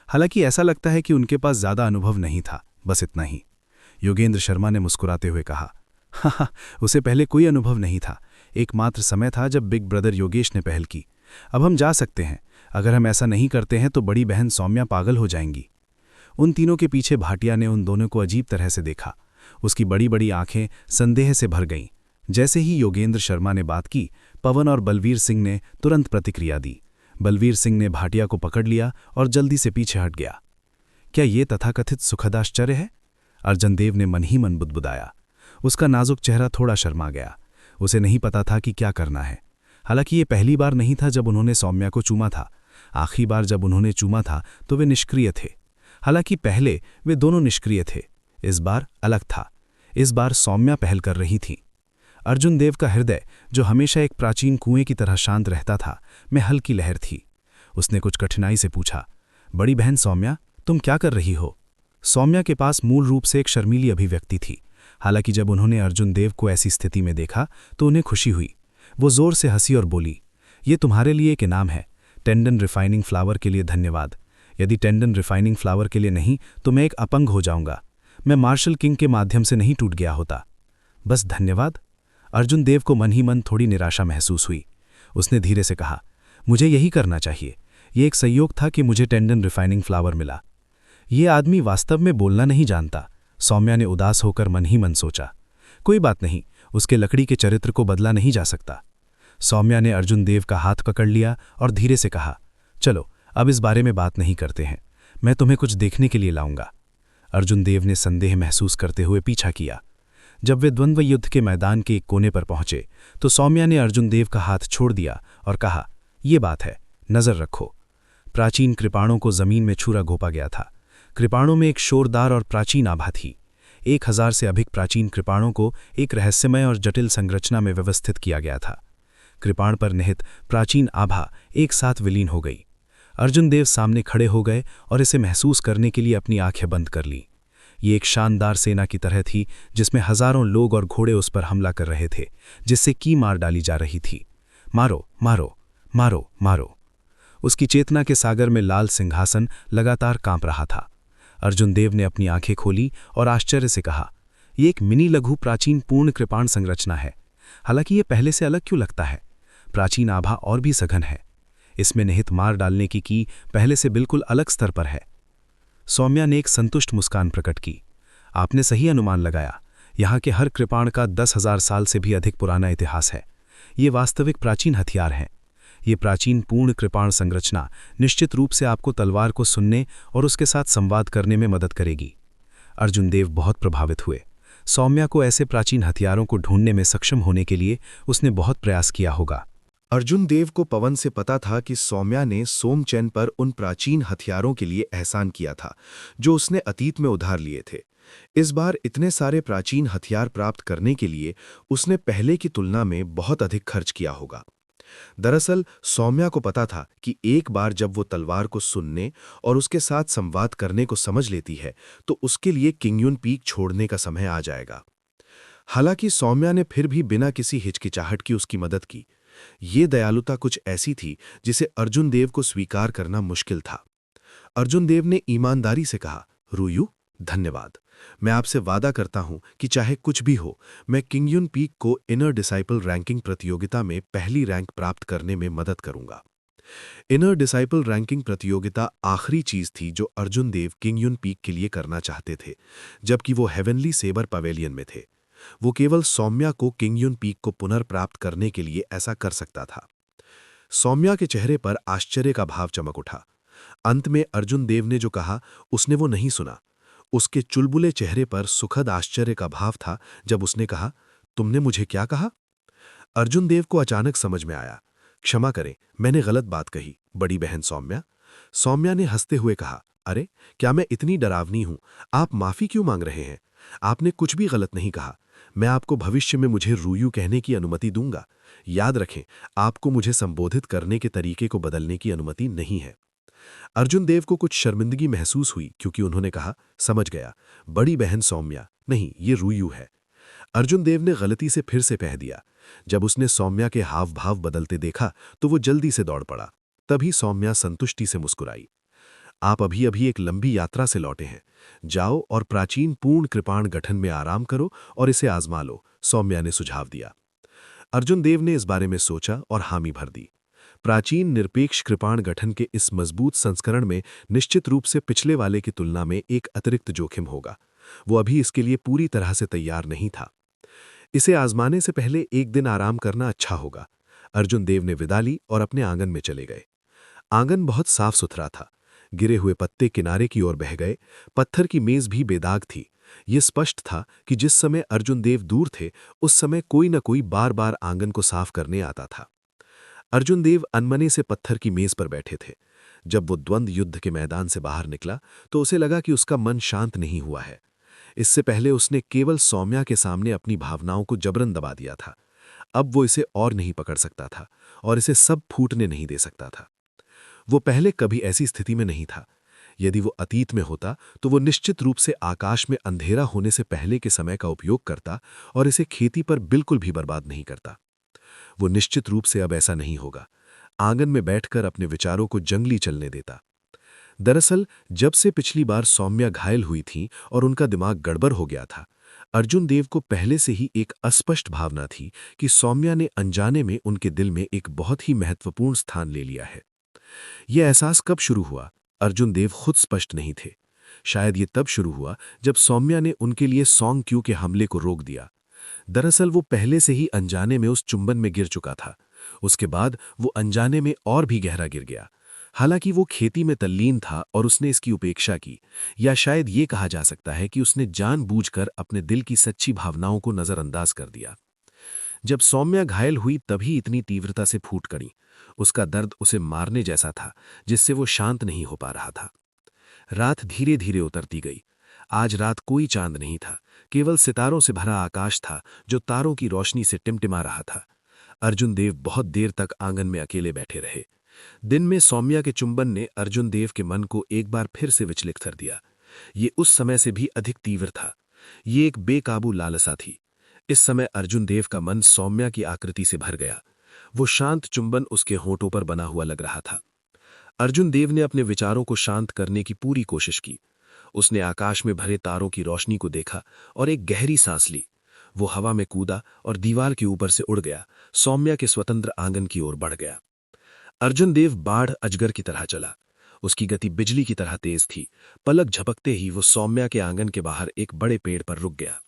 हालांकि ऐसा लगता है कि उनके पास ज्यादा अनुभव नहीं था, बस इतना ही। योगेंद्र शर्मा ने मुस्कुराते हुए कहा, हाँ, उसे पहले कोई अनुभव नहीं था। एकमात्र समय था जब बिग ब्रदर योगेश ने पहल की। अब हम जा सकते हैं। अगर हम ऐसा नहीं करते हैं तो बड़ी बहन सौम्या पागल हो जाएंगी। उन तीनों के पीछे भाटिया ने उन दोनों को अजीब तरह से देखा। उसकी बड़ी बड़ी आंखें संदेह से भर गईं। जैसे ही योगेंद्र शर्मा ने बात की, पवन और बलवीर सिंह ने तुरंत प्रतिक्रिया दी। बलवीर सिंह ने भाटिया को पकड़ लिया और जल्दी से पीछे हट गया। क्या ये तथाकथित सुखद आश्चर्य है? अर्जुन देव ने मन ही मन बुदबुदाया। उसका नाजुक चेहरा थोड़ा शर्मा गया। उसे नहीं पता था कि क्या करना है। हालांकि ये पहली बार नहीं था जब उन्होंने सौम्या को चूमा था। आखिरी बार जब उन्होंने चूमा था तो वे निष्क्रिय थे। हालांकि पहले वे दोनों निष्क्रिय थे। इस बार अलग था। इस बार सौम्या पहल कर रही थी। अर्जुन देव का हृदय, जो हमेशा एक प्राचीन कुएं की तरह शांत रहता था, में हल्की लहर थी। उसने कुछ कठिनाई से पूछा, बड़ी बहन सौम्या, तुम क्या कर रही हो? सौम्या के पास मूल रूप से एक शर्मीली अभिव्यक्ति थी। हालांकि जब उन्होंने अर्जुन देव को ऐसी स्थिति में देखा तो उन्हें खुशी हुई। वो जोर से हंसी और बोली, ये तुम्हारे लिए एक इनाम है। टेंडन रिफाइनिंग फ्लावर के लिए धन्यवाद। यदि टेंडन रिफाइनिंग फ्लावर के लिए नहीं तो मैं एक अपंग हो जाऊंगा। मैं मार्शल किंग के माध्यम से नहीं टूट गया होता। बस धन्यवाद। अर्जुन देव को मन ही मन थोड़ी निराशा महसूस हुई। उसने धीरे से कहा, मुझे यही करना चाहिए। ये एक संयोग था कि मुझे टेंडन रिफाइनिंग फ्लावर मिला। ये आदमी वास्तव में बोलना नहीं जानता, सौम्या ने उदास होकर मन ही मन सोचा। कोई बात नहीं, उसके लकड़ी के चरित्र को बदला नहीं जा सकता। सौम्या ने अर्जुन देव का हाथ पकड़ लिया और धीरे से कहा, चलो अब इस बारे में बात नहीं करते हैं, मैं तुम्हें कुछ देखने के लिए लाऊंगा। अर्जुन देव ने संदेह महसूस करते हुए पीछा किया। जब वे द्वंद्व युद्ध के मैदान के एक कोने पर पहुंचे तो सौम्या ने अर्जुन देव का हाथ छोड़ दिया और कहा, ये बात है, नजर रखो। प्राचीन कृपाणों को जमीन में छुरा घोंपा गया था। कृपाणों में एक शोरदार और प्राचीन आभा थी। 1000 से अधिक प्राचीन कृपाणों को एक रहस्यमय और जटिल संरचना में व्यवस्थित किया गया था। कृपाण पर निहित प्राचीन आभा एक साथ विलीन हो गई। अर्जुन देव सामने खड़े हो गए और इसे महसूस करने के लिए अपनी आंखें बंद कर लीं। ये एक शानदार सेना की तरह थी जिसमें हजारों लोग और घोड़े उस पर हमला कर रहे थे, जिससे की मार डाली जा रही थी। मारो मारो मारो मारो। उसकी चेतना के सागर में लाल सिंहासन लगातार कांप रहा था। अर्जुन देव ने अपनी आंखें खोली और आश्चर्य से कहा, यह एक मिनी लघु प्राचीन पूर्ण कृपाण संरचना है। हालांकि यह पहले से अलग क्यों लगता है? प्राचीन आभा और भी सघन है। इसमें निहित मार डालने की पहले से बिल्कुल अलग स्तर पर है। सौम्या ने एक संतुष्ट मुस्कान प्रकट की। आपने सही अनुमान लगाया। यहाँ के हर कृपाण का 10,000 साल से भी अधिक पुराना इतिहास है। ये वास्तविक प्राचीन हथियार हैं। ये प्राचीन पूर्ण कृपाण संरचना निश्चित रूप से आपको तलवार को सुनने और उसके साथ संवाद करने में मदद करेगी। अर्जुन देव बहुत प्रभावित हुए। सौम्या को ऐसे प्राचीन हथियारों को ढूंढने में सक्षम होने के लिए उसने बहुत प्रयास किया होगा। अर्जुन देव को पवन से पता था कि सौम्या ने सोमचैन पर उन प्राचीन हथियारों के लिए एहसान किया था जो उसने अतीत में उधार लिए थे। इस बार इतने सारे प्राचीन हथियार प्राप्त करने के लिए उसने पहले की तुलना में बहुत अधिक खर्च किया होगा। दरअसल सौम्या को पता था कि एक बार जब वो तलवार को सुनने और उसके साथ संवाद करने को समझ लेती है तो उसके लिए किंगयुन पीक छोड़ने का समय आ जाएगा। हालांकि सौम्या ने फिर भी बिना किसी हिचकिचाहट की उसकी मदद की। ये दयालुता कुछ ऐसी थी जिसे अर्जुन देव को स्वीकार करना मुश्किल था। अर्जुन देव ने ईमानदारी से कहा, रुयू, धन्यवाद। मैं आपसे वादा करता हूं कि चाहे कुछ भी हो, मैं किंगयुन पीक को इनर डिसाइपल रैंकिंग प्रतियोगिता में पहली रैंक प्राप्त करने में मदद करूंगा। इनर डिसाइपल रैंकिंग प्रतियोगिता आखिरी चीज थी जो अर्जुन देव किंगयुन पीक के लिए करना चाहते थे, जबकि वो हेवनली सेबर पवेलियन में थे। वो केवल सौम्या को किंगयुन पीक को पुनर्प्राप्त करने के लिए ऐसा कर सकता था। सौम्या के चेहरे पर आश्चर्य का भाव चमक उठा। अंत में अर्जुन देव ने जो कहा उसने वो नहीं सुना। उसके चुलबुले चेहरे पर सुखद आश्चर्य का भाव था जब उसने कहा, तुमने मुझे क्या कहा? अर्जुन देव को अचानक समझ में आया। क्षमा करें, मैंने गलत बात कही, बड़ी बहन सौम्या। सौम्या ने हंसते हुए कहा, अरे क्या मैं इतनी डरावनी हूं? आप माफी क्यों मांग रहे हैं? आपने कुछ भी गलत नहीं कहा। मैं आपको भविष्य में मुझे रूयू कहने की अनुमति दूंगा। याद रखें, आपको मुझे संबोधित करने के तरीके को बदलने की अनुमति नहीं है। अर्जुन देव को कुछ शर्मिंदगी महसूस हुई क्योंकि उन्होंने कहा, समझ गया, बड़ी बहन सौम्या, नहीं, ये रूयू है। अर्जुन देव ने गलती से फिर से कह दिया। जब उसने सौम्या के हाव भाव बदलते देखा तो वो जल्दी से दौड़ पड़ा। तभी सौम्या संतुष्टि से मुस्कुराई। आप अभी अभी एक लंबी यात्रा से लौटे हैं। जाओ और प्राचीन पूर्ण कृपाण गठन में आराम करो और इसे आजमा लो, सौम्या ने सुझाव दिया। अर्जुन देव ने इस बारे में सोचा और हामी भर दी। प्राचीन निरपेक्ष कृपाण गठन के इस मजबूत संस्करण में निश्चित रूप से पिछले वाले की तुलना में एक अतिरिक्त जोखिम होगा। वो अभी इसके लिए पूरी तरह से तैयार नहीं था। इसे आजमाने से पहले एक दिन आराम करना अच्छा होगा। अर्जुन देव ने विदा ली और अपने आंगन में चले गए। आंगन बहुत साफ सुथरा था। गिरे हुए पत्ते किनारे की ओर बह गए। पत्थर की मेज भी बेदाग थी। ये स्पष्ट था कि जिस समय अर्जुन देव दूर थे उस समय कोई न कोई बार बार आंगन को साफ करने आता था। अर्जुन देव अनमने से पत्थर की मेज पर बैठे थे। जब वो द्वंद्व युद्ध के मैदान से बाहर निकला तो उसे लगा कि उसका मन शांत नहीं हुआ है। इससे पहले उसने केवल सौम्या के सामने अपनी भावनाओं को जबरन दबा दिया था। अब वो इसे और नहीं पकड़ सकता था और इसे सब फूटने नहीं दे सकता था। वो पहले कभी ऐसी स्थिति में नहीं था। यदि वो अतीत में होता तो वो निश्चित रूप से आकाश में अंधेरा होने से पहले के समय का उपयोग करता और इसे खेती पर बिल्कुल भी बर्बाद नहीं करता। वो निश्चित रूप से अब ऐसा नहीं होगा, आंगन में बैठकर अपने विचारों को जंगली चलने देता। दरअसल जब से पिछली बार सौम्या घायल हुई थी और उनका दिमाग गड़बड़ हो गया था, अर्जुन देव को पहले से ही एक अस्पष्ट भावना थी कि सौम्या ने अनजाने में उनके दिल में एक बहुत ही महत्वपूर्ण स्थान ले लिया है। यह एहसास कब शुरू हुआ, अर्जुन देव खुद स्पष्ट नहीं थे। शायद ये तब शुरू हुआ जब सौम्या ने उनके लिए सॉन्ग क्यू के हमले को रोक दिया। दरअसल वो पहले से ही अनजाने में उस चुंबन में गिर चुका था। उसके बाद वो अनजाने में और भी गहरा गिर गया। हालांकि वो खेती में तल्लीन था और उसने इसकी उपेक्षा की, या शायद ये कहा जा सकता है कि उसने जानबूझकर अपने दिल की सच्ची भावनाओं को नजरअंदाज कर दिया। जब सौम्या घायल हुई तभी इतनी तीव्रता से फूट पड़ी। उसका दर्द उसे मारने जैसा था, जिससे वो शांत नहीं हो पा रहा था। रात धीरे धीरे उतरती गई। आज रात कोई चांद नहीं था, केवल सितारों से भरा आकाश था जो तारों की रोशनी से टिमटिमा रहा था। अर्जुन देव बहुत देर तक आंगन में अकेले बैठे रहे। दिन में सौम्या के चुंबन ने अर्जुन देव के मन को एक बार फिर से विचलित कर दिया। ये उस समय से भी अधिक तीव्र था। ये एक बेकाबू लालसा थी। इस समय अर्जुन देव का मन सौम्या की आकृति से भर गया। वो शांत चुंबन उसके होठों पर बना हुआ लग रहा था। अर्जुन देव ने अपने विचारों को शांत करने की पूरी कोशिश की। उसने आकाश में भरे तारों की रोशनी को देखा और एक गहरी सांस ली। वो हवा में कूदा और दीवार के ऊपर से उड़ गया, सौम्या के स्वतंत्र आंगन की ओर बढ़ गया। अर्जुन देव बाढ़ अजगर की तरह चला। उसकी गति बिजली की तरह तेज थी। पलक झपकते ही वो सौम्या के आंगन के बाहर एक बड़े पेड़ पर रुक गया।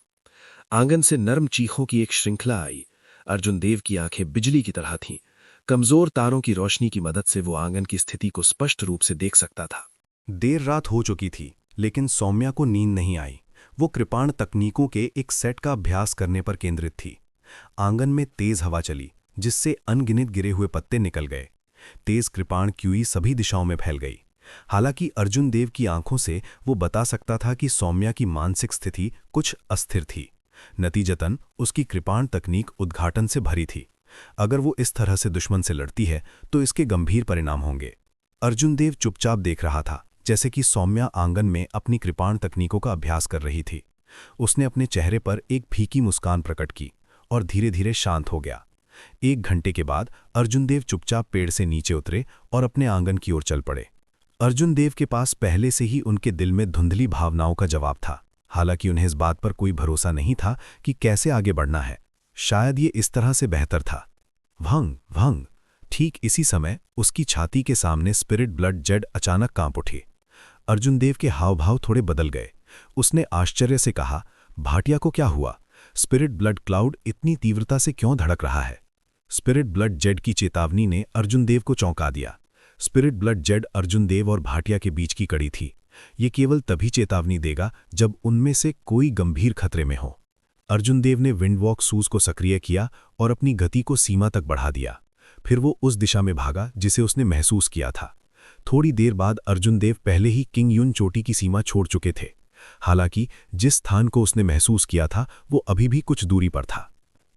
आंगन से नर्म चीखों की एक श्रृंखला आई। अर्जुन देव की आंखें बिजली की तरह थीं। कमजोर तारों की रोशनी की मदद से वो आंगन की स्थिति को स्पष्ट रूप से देख सकता था। देर रात हो चुकी थी, लेकिन सौम्या को नींद नहीं आई। वो कृपाण तकनीकों के एक सेट का अभ्यास करने पर केंद्रित थी। आंगन में तेज हवा चली, जिससे अनगिनत गिरे हुए पत्ते निकल गए। तेज कृपाण क्यूई सभी दिशाओं में फैल गई। हालांकि अर्जुन देव की आंखों से वो बता सकता था कि सौम्या की मानसिक स्थिति कुछ अस्थिर थी। नतीजतन उसकी कृपाण तकनीक उद्घाटन से भरी थी। अगर वो इस तरह से दुश्मन से लड़ती है तो इसके गंभीर परिणाम होंगे। अर्जुन देव चुपचाप देख रहा था, जैसे कि सौम्या आंगन में अपनी कृपाण तकनीकों का अभ्यास कर रही थी। उसने अपने चेहरे पर एक फीकी मुस्कान प्रकट की और धीरे धीरे शांत हो गया। 1 घंटे के बाद अर्जुन देव चुपचाप पेड़ से नीचे उतरे और अपने आंगन की ओर चल पड़े। अर्जुन देव के पास पहले से ही उनके दिल में धुंधली भावनाओं का जवाब था। हालांकि उन्हें इस बात पर कोई भरोसा नहीं था कि कैसे आगे बढ़ना है। शायद ये इस तरह से बेहतर था। भंग भंग। ठीक इसी समय उसकी छाती के सामने स्पिरिट ब्लड जेड अचानक कांप उठी। अर्जुन देव के हाव भाव थोड़े बदल गए। उसने आश्चर्य से कहा, भाटिया को क्या हुआ? स्पिरिट ब्लड क्लाउड इतनी तीव्रता से क्यों धड़क रहा है? स्पिरिट ब्लड जेड की चेतावनी ने अर्जुन देव को चौंका दिया। स्पिरिट ब्लड जेड अर्जुन देव और भाटिया के बीच की कड़ी थी। ये केवल तभी चेतावनी देगा जब उनमें से कोई गंभीर खतरे में हो। अर्जुन देव ने विंडवॉक सूज को सक्रिय किया और अपनी गति को सीमा तक बढ़ा दिया। फिर वो उस दिशा में भागा जिसे उसने महसूस किया था। थोड़ी देर बाद अर्जुन देव पहले ही किंग युन चोटी की सीमा छोड़ चुके थे। हालांकि जिस स्थान को उसने महसूस किया था वो अभी भी कुछ दूरी पर था।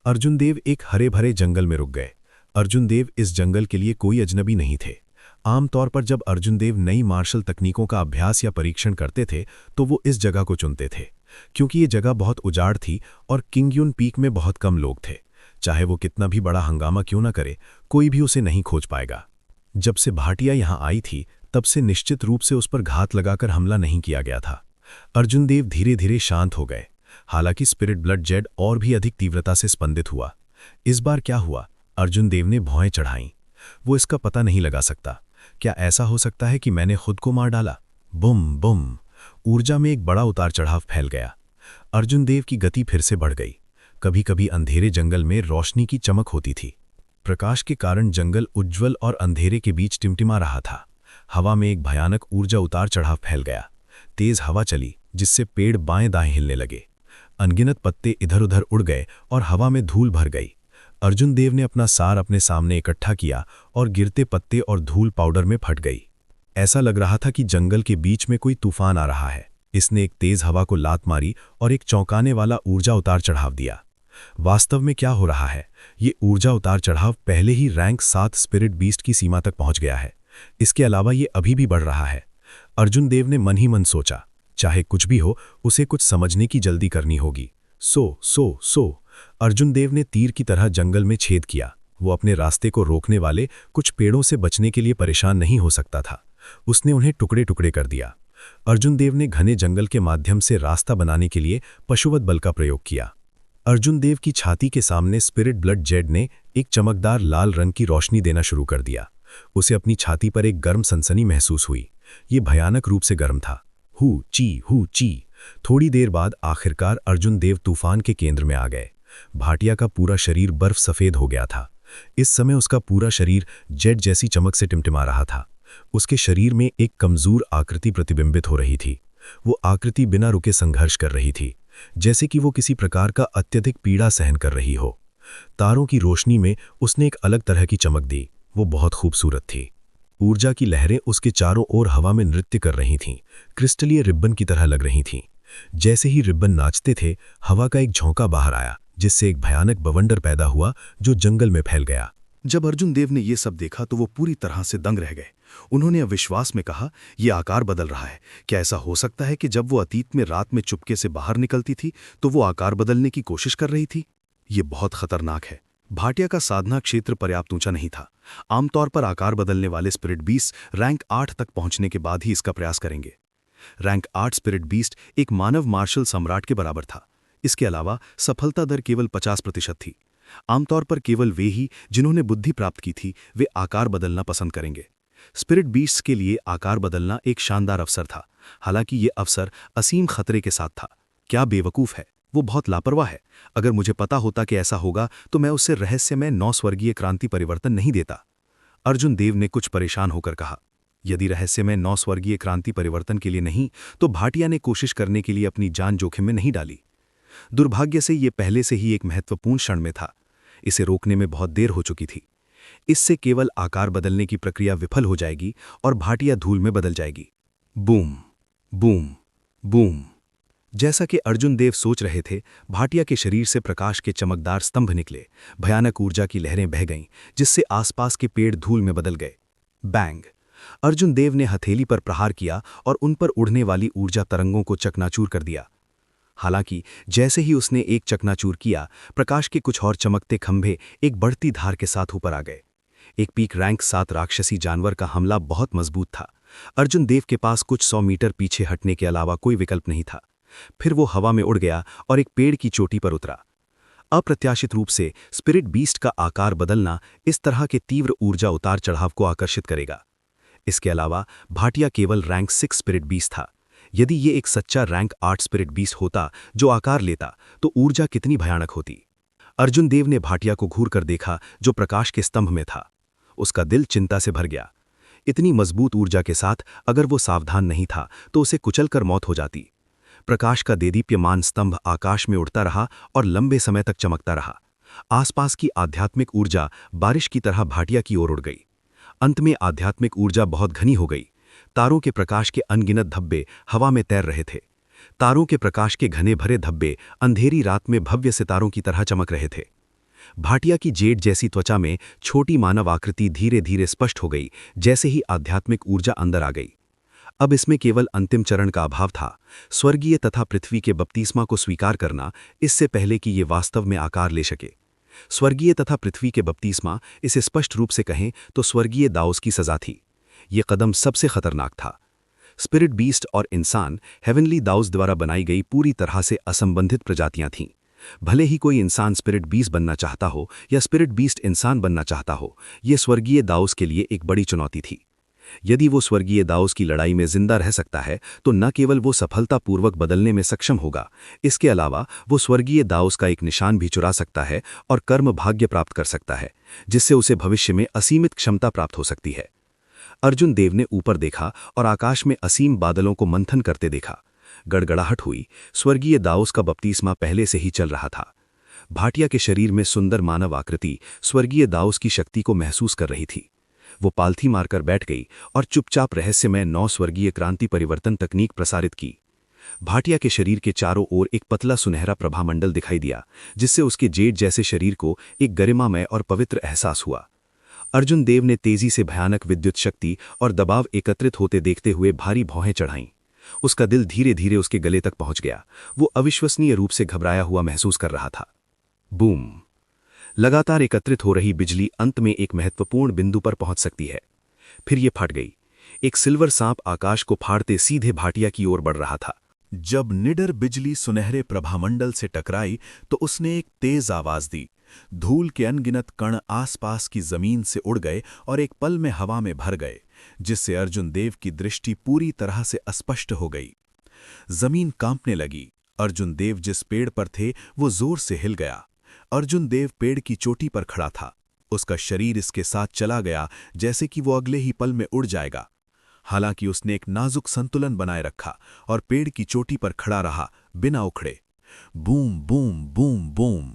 अर्जुन देव एक हरे भरे जंगल में रुक गए। अर्जुन देव इस जंगल के लिए कोई अजनबी नहीं थे। आमतौर पर जब अर्जुन देव नई मार्शल तकनीकों का अभ्यास या परीक्षण करते थे तो वो इस जगह को चुनते थे, क्योंकि ये जगह बहुत उजाड़ थी और किंग युन पीक में बहुत कम लोग थे। चाहे वो कितना भी बड़ा हंगामा क्यों न करे, कोई भी उसे नहीं खोज पाएगा। जब से भाटिया यहाँ आई थी तब से निश्चित रूप से उस पर घात लगाकर हमला नहीं किया गया था। अर्जुन देव धीरे धीरे शांत हो गए। हालांकि स्पिरिट ब्लड जेड और भी अधिक तीव्रता से स्पंदित हुआ। इस बार क्या हुआ? अर्जुन देव ने भौएं चढ़ाईं। वो इसका पता नहीं लगा सकता। क्या ऐसा हो सकता है कि मैंने खुद को मार डाला? बुम बुम। ऊर्जा में एक बड़ा उतार चढ़ाव फैल गया। अर्जुन देव की गति फिर से बढ़ गई। कभी कभी अंधेरे जंगल में रोशनी की चमक होती थी। प्रकाश के कारण जंगल उज्ज्वल और अंधेरे के बीच टिमटिमा रहा था। हवा में एक भयानक ऊर्जा उतार चढ़ाव फैल गया। तेज हवा चली जिससे पेड़ बाएं दाएं हिलने लगे। अनगिनत पत्ते इधर उधर उड़ गए और हवा में धूल भर गई। अर्जुन देव ने अपना सार अपने सामने इकट्ठा किया और गिरते पत्ते और धूल पाउडर में फट गई। ऐसा लग रहा था कि जंगल के बीच में कोई तूफान आ रहा है। इसने एक तेज हवा को लात मारी और एक चौंकाने वाला ऊर्जा उतार चढ़ाव दिया। वास्तव में क्या हो रहा है? ये ऊर्जा उतार चढ़ाव पहले ही रैंक 7 स्पिरिट बीस्ट की सीमा तक पहुंच गया है। इसके अलावा ये अभी भी बढ़ रहा है। अर्जुन देव ने मन ही मन सोचा, चाहे कुछ भी हो, उसे कुछ समझने की जल्दी करनी होगी। सो अर्जुन देव ने तीर की तरह जंगल में छेद किया। वो अपने रास्ते को रोकने वाले कुछ पेड़ों से बचने के लिए परेशान नहीं हो सकता था। उसने उन्हें टुकड़े टुकड़े कर दिया। अर्जुन देव ने घने जंगल के माध्यम से रास्ता बनाने के लिए पशुवत बल का प्रयोग किया। अर्जुन देव की छाती के सामने स्पिरिट ब्लड जेड ने एक चमकदार लाल रंग की रोशनी देना शुरू कर दिया। उसे अपनी छाती पर एक गर्म सनसनी महसूस हुई। ये भयानक रूप से गर्म था। हू ची। थोड़ी देर बाद आखिरकार अर्जुन देव तूफान के केंद्र में आ गए। भाटिया का पूरा शरीर बर्फ सफेद हो गया था। इस समय उसका पूरा शरीर जेट जैसी चमक से टिमटिमा रहा था। उसके शरीर में एक कमजोर आकृति प्रतिबिंबित हो रही थी। वो आकृति बिना रुके संघर्ष कर रही थी, जैसे कि वो किसी प्रकार का अत्यधिक पीड़ा सहन कर रही हो। तारों की रोशनी में उसने एक अलग तरह की चमक दी। वो बहुत खूबसूरत थी। ऊर्जा की लहरें उसके चारों ओर हवा में नृत्य कर रही थीं, क्रिस्टलीय रिब्बन की तरह लग रही थीं। जैसे ही रिब्बन नाचते थे, हवा का एक झोंका बाहर आया, जिससे एक भयानक बवंडर पैदा हुआ जो जंगल में फैल गया। जब अर्जुन देव ने ये सब देखा तो वो पूरी तरह से दंग रह गए। उन्होंने अविश्वास में कहा, यह आकार बदल रहा है। क्या ऐसा हो सकता है कि जब वो अतीत में रात में चुपके से बाहर निकलती थी तो वो आकार बदलने की कोशिश कर रही थी? ये बहुत खतरनाक है। भाटिया का साधना क्षेत्र पर्याप्त ऊंचा नहीं था। आमतौर पर आकार बदलने वाले स्पिरिट बीस्ट रैंक 8 तक पहुंचने के बाद ही इसका प्रयास करेंगे। रैंक 8 स्पिरिट बीस्ट एक मानव मार्शल सम्राट के बराबर था। इसके अलावा सफलता दर केवल 50% थी। आमतौर पर केवल वे ही जिन्होंने बुद्धि प्राप्त की थी वे आकार बदलना पसंद करेंगे। स्पिरिट बीस्ट्स के लिए आकार बदलना एक शानदार अवसर था। हालांकि ये अवसर असीम खतरे के साथ था। क्या बेवकूफ़ है, वो बहुत लापरवाह है। अगर मुझे पता होता कि ऐसा होगा तो मैं उससे रहस्यमय 9 स्वर्गीय क्रांति परिवर्तन नहीं देता। अर्जुन देव ने कुछ परेशान होकर कहा। यदि रहस्यमय 9 स्वर्गीय क्रांति परिवर्तन के लिए नहीं तो भाटिया ने कोशिश करने के लिए अपनी जान जोखिम में नहीं डाली। दुर्भाग्य से ये पहले से ही एक महत्वपूर्ण क्षण में था। इसे रोकने में बहुत देर हो चुकी थी। इससे केवल आकार बदलने की प्रक्रिया विफल हो जाएगी और भाटिया धूल में बदल जाएगी। Boom boom boom. जैसा कि अर्जुन देव सोच रहे थे, भाटिया के शरीर से प्रकाश के चमकदार स्तंभ निकले। भयानक ऊर्जा की लहरें बह गईं, जिससे आसपास के पेड़ धूल में बदल गए। बैंग। अर्जुन देव ने हथेली पर प्रहार किया और उन पर उड़ने वाली ऊर्जा तरंगों को चकनाचूर कर दिया। हालांकि जैसे ही उसने एक चकनाचूर किया, प्रकाश के कुछ और चमकते खंभे एक बढ़ती धार के साथ ऊपर आ गए। एक पीक रैंक 7 राक्षसी जानवर का हमला बहुत मजबूत था। अर्जुन देव के पास कुछ 100 मीटर पीछे हटने के अलावा कोई विकल्प नहीं था। फिर वो हवा में उड़ गया और एक पेड़ की चोटी पर उतरा। अप्रत्याशित रूप से स्पिरिट बीस्ट का आकार बदलना इस तरह के तीव्र ऊर्जा उतार चढ़ाव को आकर्षित करेगा। इसके अलावा भाटिया केवल रैंक 6 स्पिरिट बीस्ट था। यदि ये एक सच्चा रैंक 8 स्पिरिट बीस्ट होता जो आकार लेता तो ऊर्जा कितनी भयानक होती। अर्जुन देव ने भाटिया को घूर कर देखा जो प्रकाश के स्तंभ में था। उसका दिल चिंता से भर गया। इतनी मजबूत ऊर्जा के साथ अगर वो सावधान नहीं था तो उसे कुचलकर मौत हो जाती। प्रकाश का देदीप्यमान स्तंभ आकाश में उड़ता रहा और लंबे समय तक चमकता रहा। आसपास की आध्यात्मिक ऊर्जा बारिश की तरह भाटिया की ओर उड़ गई। अंत में आध्यात्मिक ऊर्जा बहुत घनी हो गई। तारों के प्रकाश के अनगिनत धब्बे हवा में तैर रहे थे। तारों के प्रकाश के घने भरे धब्बे अंधेरी रात में भव्य सितारों की तरह चमक रहे थे। भाटिया की जेड जैसी त्वचा में छोटी मानव आकृति धीरे धीरे स्पष्ट हो गई, जैसे ही आध्यात्मिक ऊर्जा अंदर आ गई। अब इसमें केवल अंतिम चरण का अभाव था, स्वर्गीय तथा पृथ्वी के बपतिस्मा को स्वीकार करना, इससे पहले कि ये वास्तव में आकार ले सके। स्वर्गीय तथा पृथ्वी के बपतिस्मा, इसे स्पष्ट रूप से कहें तो स्वर्गीय दाऊस की सजा थी। ये कदम सबसे खतरनाक था। स्पिरिट बीस्ट और इंसान हेवनली दाऊस द्वारा बनाई गई पूरी तरह से असंबंधित प्रजातियां थीं। भले ही कोई इंसान स्पिरिट बीस्ट बनना चाहता हो या स्पिरिट बीस्ट इंसान बनना चाहता हो, ये स्वर्गीय दाऊस के लिए एक बड़ी चुनौती थी। यदि वो स्वर्गीय दाऊस की लड़ाई में जिंदा रह सकता है तो न केवल वो सफलतापूर्वक बदलने में सक्षम होगा, इसके अलावा वो स्वर्गीय दाऊस का एक निशान भी चुरा सकता है और कर्म भाग्य प्राप्त कर सकता है, जिससे उसे भविष्य में असीमित क्षमता प्राप्त हो सकती है। अर्जुन देव ने ऊपर देखा और आकाश में असीम बादलों को मंथन करते देखा। गड़गड़ाहट हुई। स्वर्गीय दाऊस का बपतिस्मा पहले से ही चल रहा था। भाटिया के शरीर में सुंदर मानव आकृति स्वर्गीय दाऊस की शक्ति को महसूस कर रही थी। वो पालथी मारकर बैठ गई और चुपचाप रहस्यमय 9 स्वर्गीय क्रांति परिवर्तन तकनीक प्रसारित की। भाटिया के शरीर के चारों ओर एक पतला सुनहरा प्रभामंडल दिखाई दिया, जिससे उसके जेड जैसे शरीर को एक गरिमामय और पवित्र एहसास हुआ। अर्जुन देव ने तेजी से भयानक विद्युत शक्ति और दबाव एकत्रित होते देखते हुए भारी भौहें चढ़ाईं। उसका दिल धीरे धीरे उसके गले तक पहुंच गया। वो अविश्वसनीय रूप से घबराया हुआ महसूस कर रहा था। बूम! लगातार एकत्रित हो रही बिजली अंत में एक महत्वपूर्ण बिंदु पर पहुंच सकती है। फिर ये फट गई। एक सिल्वर सांप आकाश को फाड़ते सीधे भाटिया की ओर बढ़ रहा था। जब निडर बिजली सुनहरे प्रभामंडल से टकराई तो उसने एक तेज आवाज दी। धूल के अनगिनत कण आसपास की जमीन से उड़ गए और एक पल में हवा में भर गए, जिससे अर्जुन देव की दृष्टि पूरी तरह से अस्पष्ट हो गई। जमीन कांपने लगी। अर्जुन देव जिस पेड़ पर थे वो जोर से हिल गया। अर्जुन देव पेड़ की चोटी पर खड़ा था। उसका शरीर इसके साथ चला गया जैसे कि वो अगले ही पल में उड़ जाएगा। हालांकि उसने एक नाजुक संतुलन बनाए रखा और पेड़ की चोटी पर खड़ा रहा, बिना उखड़े। Boom boom boom boom!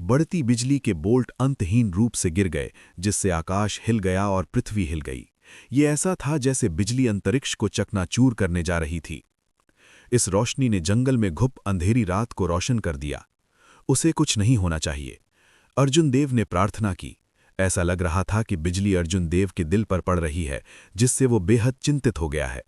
बढ़ती बिजली के बोल्ट अंतहीन रूप से गिर गए, जिससे आकाश हिल गया और पृथ्वी हिल गई। ये ऐसा था जैसे बिजली अंतरिक्ष को चकनाचूर करने जा रही थी। इस रोशनी ने जंगल में घुप अंधेरी रात को रोशन कर दिया। उसे कुछ नहीं होना चाहिए। अर्जुन देव ने प्रार्थना की। ऐसा लग रहा था कि बिजली अर्जुन देव के दिल पर पड़ रही है, जिससे वो बेहद चिंतित हो गया है।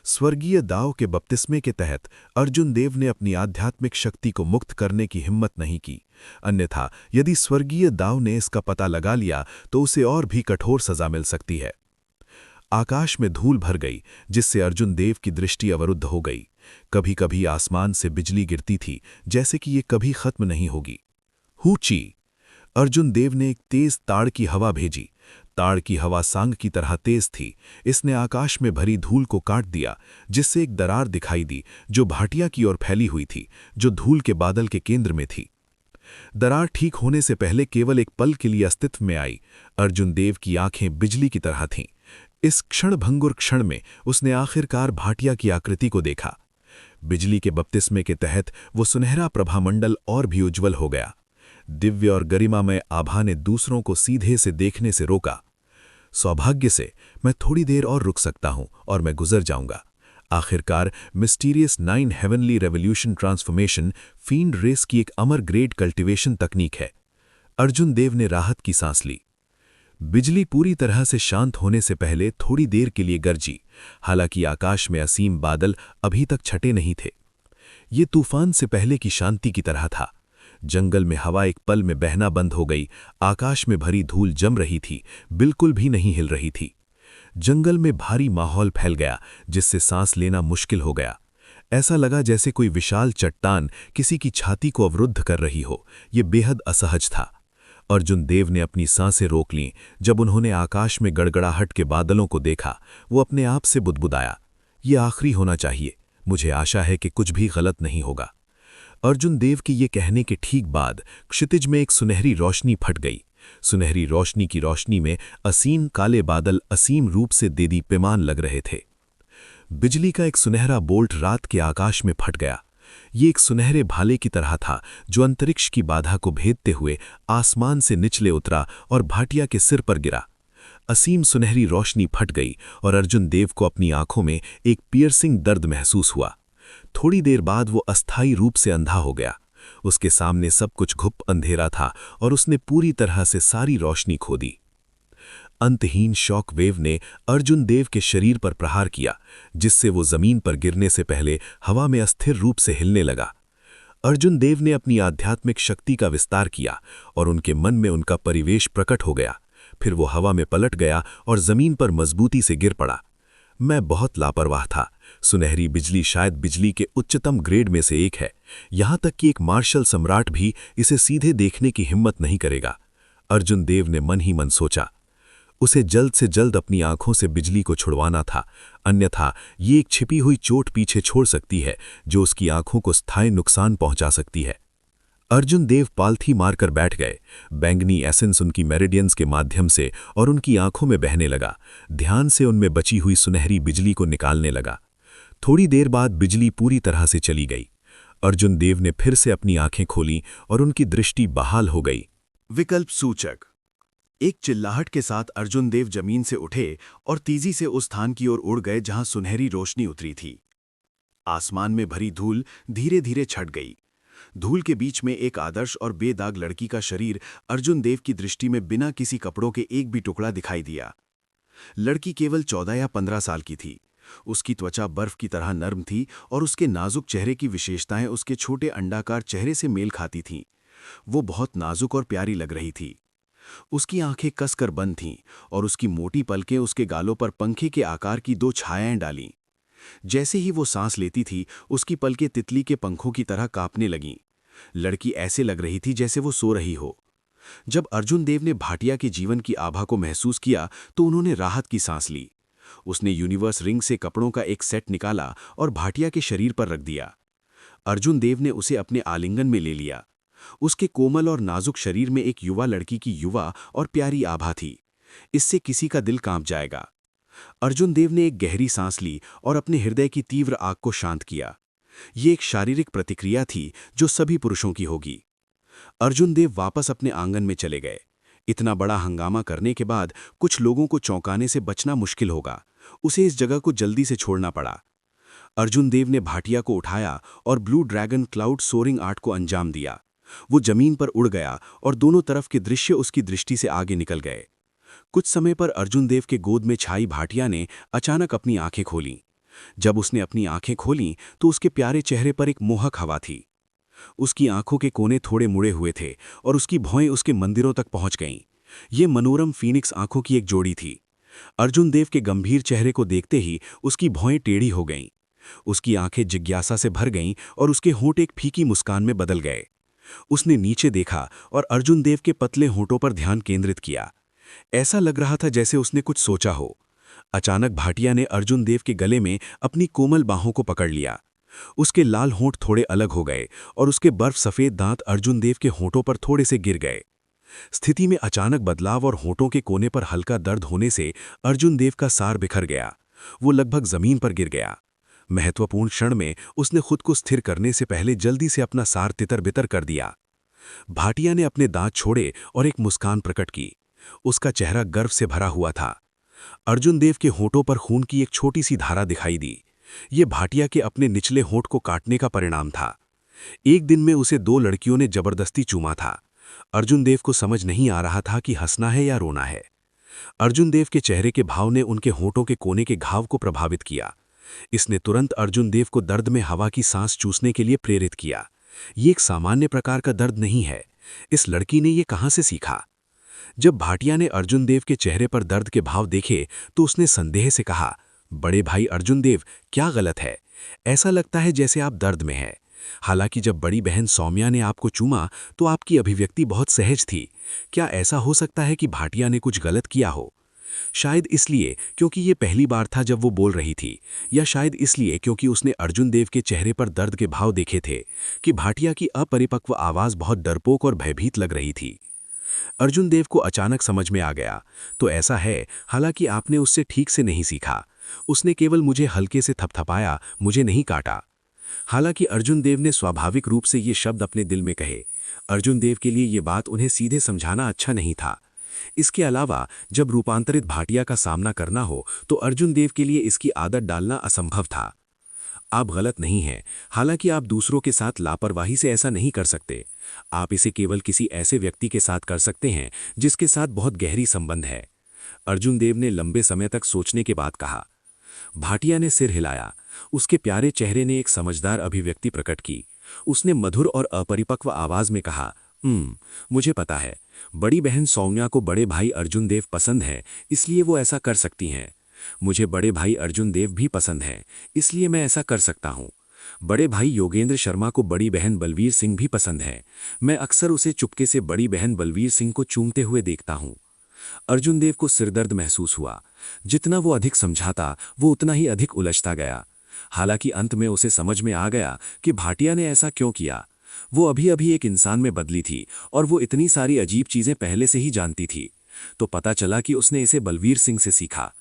स्वर्गीय दाव के बपतिस्मे के तहत अर्जुन देव ने अपनी आध्यात्मिक शक्ति को मुक्त करने की हिम्मत नहीं की। अन्यथा यदि स्वर्गीय दाव ने इसका पता लगा लिया तो उसे और भी कठोर सजा मिल सकती है। आकाश में धूल भर गई, जिससे अर्जुन देव की दृष्टि अवरुद्ध हो गई। कभी कभी आसमान से बिजली गिरती थी, जैसे कि ये कभी खत्म नहीं होगी। हूची! अर्जुन देव ने एक तेज ताड़ की हवा भेजी। ताड़ की हवा सांग की तरह तेज थी। इसने आकाश में भरी धूल को काट दिया, जिससे एक दरार दिखाई दी जो भाटिया की ओर फैली हुई थी, जो धूल के बादल के केंद्र में थी। दरार ठीक होने से पहले केवल एक पल के लिए अस्तित्व में आई। अर्जुन देव की आंखें बिजली की तरह थीं। इस क्षणभंगुर क्षण में उसने आखिरकार भाटिया की आकृति को देखा। बिजली के बपतिस्मे के तहत वो सुनहरा प्रभामंडल और भी उज्ज्वल हो गया। दिव्य और गरिमामय आभा ने दूसरों को सीधे से देखने से रोका। सौभाग्य से मैं थोड़ी देर और रुक सकता हूं और मैं गुजर जाऊंगा। आखिरकार mysterious 9 heavenly revolution transformation field race की एक अमर ग्रेड कल्टीवेशन तकनीक है। अर्जुन देव ने राहत की सांस ली। बिजली पूरी तरह से शांत होने से पहले थोड़ी देर के लिए गरजी। हालांकि आकाश में असीम बादल अभी तक छटे नहीं थे। ये तूफान से पहले की शांति की तरह था। जंगल में हवा एक पल में बहना बंद हो गई। आकाश में भरी धूल जम रही थी, बिल्कुल भी नहीं हिल रही थी। जंगल में भारी माहौल फैल गया, जिससे सांस लेना मुश्किल हो गया। ऐसा लगा जैसे कोई विशाल चट्टान किसी की छाती को अवरुद्ध कर रही हो। ये बेहद असहज था। अर्जुन देव ने अपनी सांसें रोक लीं। जब उन्होंने आकाश में गड़गड़ाहट के बादलों को देखा, वो अपने आप से बुदबुदाया, ये आखिरी होना चाहिए। मुझे आशा है कि कुछ भी गलत नहीं होगा। अर्जुन देव के ये कहने के ठीक बाद क्षितिज में एक सुनहरी रोशनी फट गई। सुनहरी रोशनी की रोशनी में असीम काले बादल असीम रूप से देदीप्यमान लग रहे थे। बिजली का एक सुनहरा बोल्ट रात के आकाश में फट गया। ये एक सुनहरे भाले की तरह था जो अंतरिक्ष की बाधा को भेदते हुए आसमान से निचले उतरा और भाटिया के सिर पर गिरा। असीम सुनहरी रोशनी फट गई और अर्जुन देव को अपनी आंखों में एक पियर्सिंग दर्द महसूस हुआ। थोड़ी देर बाद वो अस्थायी रूप से अंधा हो गया। उसके सामने सब कुछ घुप अंधेरा था और उसने पूरी तरह से सारी रोशनी खो दी। अंतहीन शॉक वेव ने अर्जुन देव के शरीर पर प्रहार किया, जिससे वो जमीन पर गिरने से पहले हवा में अस्थिर रूप से हिलने लगा। अर्जुन देव ने अपनी आध्यात्मिक शक्ति का विस्तार किया और उनके मन में उनका परिवेश प्रकट हो गया। फिर वो हवा में पलट गया और जमीन पर मजबूती से गिर पड़ा। मैं बहुत लापरवाह था। सुनहरी बिजली शायद बिजली के उच्चतम ग्रेड में से एक है। यहां तक कि एक मार्शल सम्राट भी इसे सीधे देखने की हिम्मत नहीं करेगा। अर्जुन देव ने मन ही मन सोचा। उसे जल्द से जल्द अपनी आंखों से बिजली को छुड़वाना था, अन्यथा ये एक छिपी हुई चोट पीछे छोड़ सकती है जो उसकी आंखों को स्थायी नुकसान पहुंचा सकती है। अर्जुन देव पालथी मारकर बैठ गए। बैंगनी एसेंस उनकी मेरिडियंस के माध्यम से और उनकी आंखों में बहने लगा। ध्यान से उनमें बची हुई सुनहरी बिजली को निकालने लगा। थोड़ी देर बाद बिजली पूरी तरह से चली गई। अर्जुन देव ने फिर से अपनी आंखें खोलीं और उनकी दृष्टि बहाल हो गई। विकल्प सूचक। एक चिल्लाहट के साथ अर्जुन देव जमीन से उठे और तेजी से उस स्थान की ओर उड़ गए जहां सुनहरी रोशनी उतरी थी। आसमान में भरी धूल धीरे धीरे छट गई। धूल के बीच में एक आदर्श और बेदाग लड़की का शरीर अर्जुन देव की दृष्टि में बिना किसी कपड़ों के एक भी टुकड़ा दिखाई दिया। लड़की केवल 14 या 15 साल की थी। उसकी त्वचा बर्फ की तरह नर्म थी और उसके नाजुक चेहरे की विशेषताएं उसके छोटे अंडाकार चेहरे से मेल खाती थीं। वो बहुत नाजुक और प्यारी लग रही थी। उसकी आंखें कसकर बंद थीं और उसकी मोटी पलकें उसके गालों पर पंखे के आकार की 2 छायाएं डालीं। जैसे ही वो सांस लेती थी, उसकी पलकें तितली के पंखों की तरह कांपने लगीं। लड़की ऐसे लग रही थी जैसे वो सो रही हो। जब अर्जुन देव ने भाटिया के जीवन की आभा को महसूस किया तो उन्होंने राहत की सांस ली। उसने यूनिवर्स रिंग से कपड़ों का एक सेट निकाला और भाटिया के शरीर पर रख दिया। अर्जुन देव ने उसे अपने आलिंगन में ले लिया। उसके कोमल और नाजुक शरीर में एक युवा लड़की की युवा और प्यारी आभा थी। इससे किसी का दिल कांप जाएगा। अर्जुन देव ने एक गहरी सांस ली और अपने हृदय की तीव्र आग को शांत किया। ये एक शारीरिक प्रतिक्रिया थी जो सभी पुरुषों की होगी। अर्जुन देव वापस अपने आंगन में चले गए। इतना बड़ा हंगामा करने के बाद कुछ लोगों को चौंकाने से बचना मुश्किल होगा। उसे इस जगह को जल्दी से छोड़ना पड़ा। अर्जुन देव ने भाटिया को उठाया और blue dragon cloud soaring art को अंजाम दिया। वो जमीन पर उड़ गया और दोनों तरफ के दृश्य उसकी दृष्टि से आगे निकल गए। कुछ समय पर अर्जुन देव के गोद में छाई भाटिया ने अचानक अपनी आंखें खोलीं। जब उसने अपनी आंखें खोलीं तो उसके प्यारे चेहरे पर एक मोहक हवा थी। उसकी आंखों के कोने थोड़े मुड़े हुए थे और उसकी भौएं उसके मंदिरों तक पहुंच गईं। ये मनोरम फीनिक्स आंखों की एक जोड़ी थी। अर्जुन देव के गंभीर चेहरे को देखते ही उसकी भौएं टेढ़ी हो गईं। उसकी आंखें जिज्ञासा से भर गईं और उसके होंठ एक फीकी मुस्कान में बदल गए। उसने नीचे देखा और अर्जुन देव के पतले होंठों पर ध्यान केंद्रित किया। ऐसा लग रहा था जैसे उसने कुछ सोचा हो। अचानक भाटिया ने अर्जुन देव के गले में अपनी कोमल बाहों को पकड़ लिया। उसके लाल होंठ थोड़े अलग हो गए और उसके बर्फ सफेद दांत अर्जुन देव के होंठों पर थोड़े से गिर गए। स्थिति में अचानक बदलाव और होंठों के कोने पर हल्का दर्द होने से अर्जुन देव का सार बिखर गया। वो लगभग जमीन पर गिर गया। महत्वपूर्ण क्षण में उसने खुद को स्थिर करने से पहले जल्दी से अपना सार तितर-बितर कर दिया। भाटिया ने अपने दांत छोड़े और एक मुस्कान प्रकट की। उसका चेहरा गर्व से भरा हुआ था। अर्जुन देव के होंठों पर खून की एक छोटी सी धारा दिखाई दी। ये भाटिया के अपने निचले होंठ को काटने का परिणाम था। एक दिन में उसे 2 लड़कियों ने जबरदस्ती चूमा था। अर्जुन देव को समझ नहीं आ रहा था कि हंसना है या रोना है। अर्जुन देव के चेहरे के भाव ने उनके होंठों के कोने के घाव को प्रभावित किया। इसने तुरंत अर्जुन देव को दर्द में हवा की सांस चूसने के लिए प्रेरित किया। ये एक सामान्य प्रकार का दर्द नहीं है। इस लड़की ने ये कहाँ से सीखा? जब भाटिया ने अर्जुन देव के चेहरे पर दर्द के भाव देखे तो उसने संदेह से कहा, बड़े भाई अर्जुन देव, क्या गलत है? ऐसा लगता है जैसे आप दर्द में हैं। हालांकि जब बड़ी बहन सौम्या ने आपको चूमा तो आपकी अभिव्यक्ति बहुत सहज थी। क्या ऐसा हो सकता है कि भाटिया ने कुछ गलत किया हो? शायद इसलिए क्योंकि ये पहली बार था जब वो बोल रही थी, या शायद इसलिए क्योंकि उसने अर्जुन देव के चेहरे पर दर्द के भाव देखे थे कि भाटिया की अपरिपक्व आवाज बहुत डरपोक और भयभीत लग रही थी। अर्जुन देव को अचानक समझ में आ गया, तो ऐसा है, हालांकि आपने उससे ठीक से नहीं सीखा। उसने केवल मुझे हल्के से थपथपाया, मुझे नहीं काटा। हालांकि अर्जुन देव ने स्वाभाविक रूप से ये शब्द अपने दिल में कहे। अर्जुन देव के लिए ये बात उन्हें सीधे समझाना अच्छा नहीं था। इसके अलावा जब रूपांतरित भाटिया का सामना करना हो तो अर्जुन देव के लिए इसकी आदत डालना असंभव था। आप गलत नहीं हैं, हालांकि आप दूसरों के साथ लापरवाही से ऐसा नहीं कर सकते। आप इसे केवल किसी ऐसे व्यक्ति के साथ कर सकते हैं जिसके साथ बहुत गहरी संबंध है। अर्जुन देव ने लंबे समय तक सोचने के बाद कहा। भाटिया ने सिर हिलाया। उसके प्यारे चेहरे ने एक समझदार अभिव्यक्ति प्रकट की। उसने मधुर और अपरिपक्व आवाज में कहा, मुझे पता है, बड़ी बहन सौम्या को बड़े भाई अर्जुन देव पसंद है, इसलिए वो ऐसा कर सकती हैं। मुझे बड़े भाई अर्जुन देव भी पसंद हैं, इसलिए मैं ऐसा कर सकता हूँ। बड़े भाई योगेंद्र शर्मा को बड़ी बहन बलवीर सिंह भी पसंद है। मैं अक्सर उसे चुपके से बड़ी बहन बलवीर सिंह को चूमते हुए देखता हूँ। अर्जुन देव को सिरदर्द महसूस हुआ। जितना वो अधिक समझाता, वो उतना ही अधिक उलझता गया। हालांकि अंत में उसे समझ में आ गया कि भाटिया ने ऐसा क्यों किया। वो अभी अभी एक इंसान में बदली थी और वो इतनी सारी अजीब चीजें पहले से ही जानती थी। तो पता चला कि उसने इसे बलवीर सिंह से सीखा।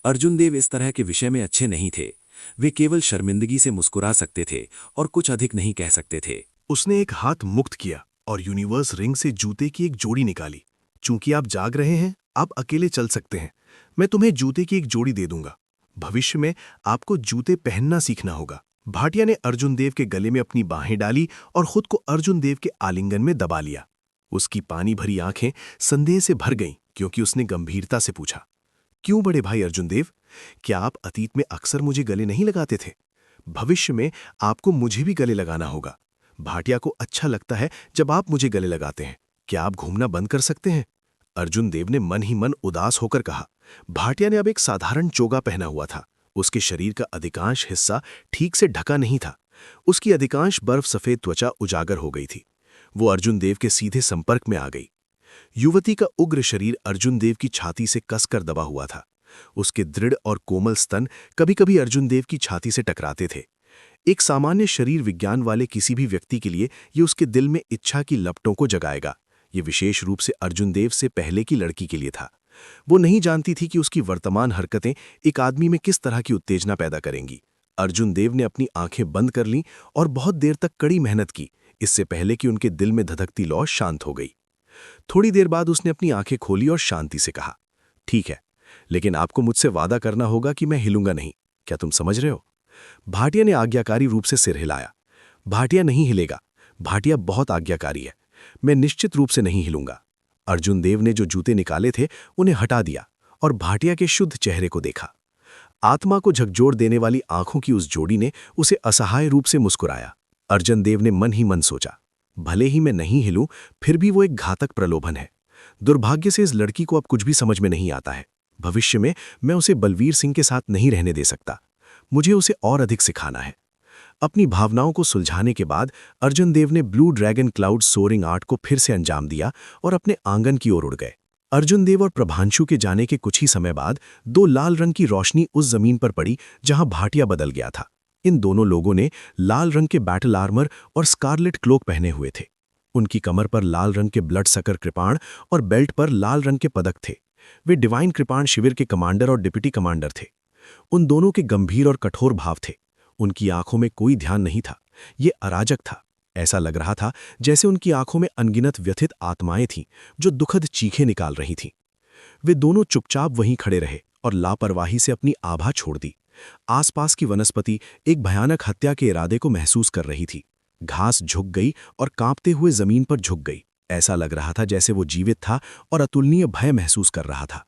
अर्जुन देव इस तरह के विषय में अच्छे नहीं थे। वे केवल शर्मिंदगी से मुस्कुरा सकते थे और कुछ अधिक नहीं कह सकते थे। उसने एक हाथ मुक्त किया और यूनिवर्स रिंग से जूते की एक जोड़ी निकाली। चूंकि आप जाग रहे हैं, आप अकेले चल सकते हैं। मैं तुम्हें जूते की एक जोड़ी दे दूंगा। भविष्य में आपको जूते पहनना सीखना होगा। भाटिया ने अर्जुन देव के गले में अपनी बाहें डाली और खुद को अर्जुन देव के आलिंगन में दबा लिया। उसकी पानी भरी आंखें संदेह से भर गईं क्योंकि उसने गंभीरता से पूछा, क्यों बड़े भाई अर्जुन देव? क्या आप अतीत में अक्सर मुझे गले नहीं लगाते थे? भविष्य में आपको मुझे भी गले लगाना होगा। भाटिया को अच्छा लगता है जब आप मुझे गले लगाते हैं। क्या आप घूमना बंद कर सकते हैं? अर्जुन देव ने मन ही मन उदास होकर कहा। भाटिया ने अब एक साधारण चोगा पहना हुआ था। उसके शरीर का अधिकांश हिस्सा ठीक से ढका नहीं था। उसकी अधिकांश बर्फ सफेद त्वचा उजागर हो गई थी। वो अर्जुन देव के सीधे संपर्क में आ गई। युवती का उग्र शरीर अर्जुन देव की छाती से कसकर दबा हुआ था। उसके दृढ़ और कोमल स्तन कभी-कभी अर्जुन देव की छाती से टकराते थे। एक सामान्य शरीर विज्ञान वाले किसी भी व्यक्ति के लिए ये उसके दिल में इच्छा की लपटों को जगाएगा। ये विशेष रूप से अर्जुन देव से पहले की लड़की के लिए था। वो नहीं जानती थी कि उसकी वर्तमान हरकतें एक आदमी में किस तरह की उत्तेजना पैदा करेंगी। अर्जुन देव ने अपनी आंखें बंद कर लीं और बहुत देर तक कड़ी मेहनत की, इससे पहले कि उनके दिल में धधकती लौ शांत हो गई। थोड़ी देर बाद उसने अपनी आंखें खोली और शांति से कहा, ठीक है, लेकिन आपको मुझसे वादा करना होगा कि मैं हिलूंगा नहीं। क्या तुम समझ रहे हो? भाटिया ने आज्ञाकारी रूप से सिर हिलाया। भाटिया नहीं हिलेगा। भाटिया बहुत आज्ञाकारी है। मैं निश्चित रूप से नहीं हिलूंगा। अर्जुन देव ने जो जूते निकाले थे उन्हें हटा दिया और भाटिया के शुद्ध चेहरे को देखा। आत्मा को झकझोर देने वाली आंखों की उस जोड़ी ने उसे असहाय रूप से मुस्कुराया। अर्जुन देव ने मन ही मन सोचा, भले ही मैं नहीं हिलूं, फिर भी वो एक घातक प्रलोभन है। दुर्भाग्य से इस लड़की को अब कुछ भी समझ में नहीं आता है। भविष्य में मैं उसे बलवीर सिंह के साथ नहीं रहने दे सकता। मुझे उसे और अधिक सिखाना है। अपनी भावनाओं को सुलझाने के बाद अर्जुन देव ने blue dragon cloud soaring art को फिर से अंजाम दिया और अपने आंगन की ओर उड़ गए। अर्जुन देव और प्रभांशु के जाने के कुछ ही समय बाद दो लाल रंग की रोशनी उस जमीन पर पड़ी जहां भाटिया बदल गया था। इन दोनों लोगों ने लाल रंग के बैटल आर्मर और स्कारलेट क्लोक पहने हुए थे। उनकी कमर पर लाल रंग के ब्लड सकर कृपाण और बेल्ट पर लाल रंग के पदक थे। वे डिवाइन कृपाण शिविर के कमांडर और डिप्टी कमांडर थे। उन दोनों के गंभीर और कठोर भाव थे। उनकी आंखों में कोई ध्यान नहीं था। ये अराजक था। ऐसा लग रहा था जैसे उनकी आंखों में अनगिनत व्यथित आत्माएं थीं जो दुखद चीखें निकाल रही थीं। वे दोनों चुपचाप वहीं खड़े रहे और लापरवाही से अपनी आभा छोड़ दी। आसपास की वनस्पति एक भयानक हत्या के इरादे को महसूस कर रही थी। घास झुक गई और कांपते हुए जमीन पर झुक गई। ऐसा लग रहा था जैसे वो जीवित था और अतुलनीय भय महसूस कर रहा था।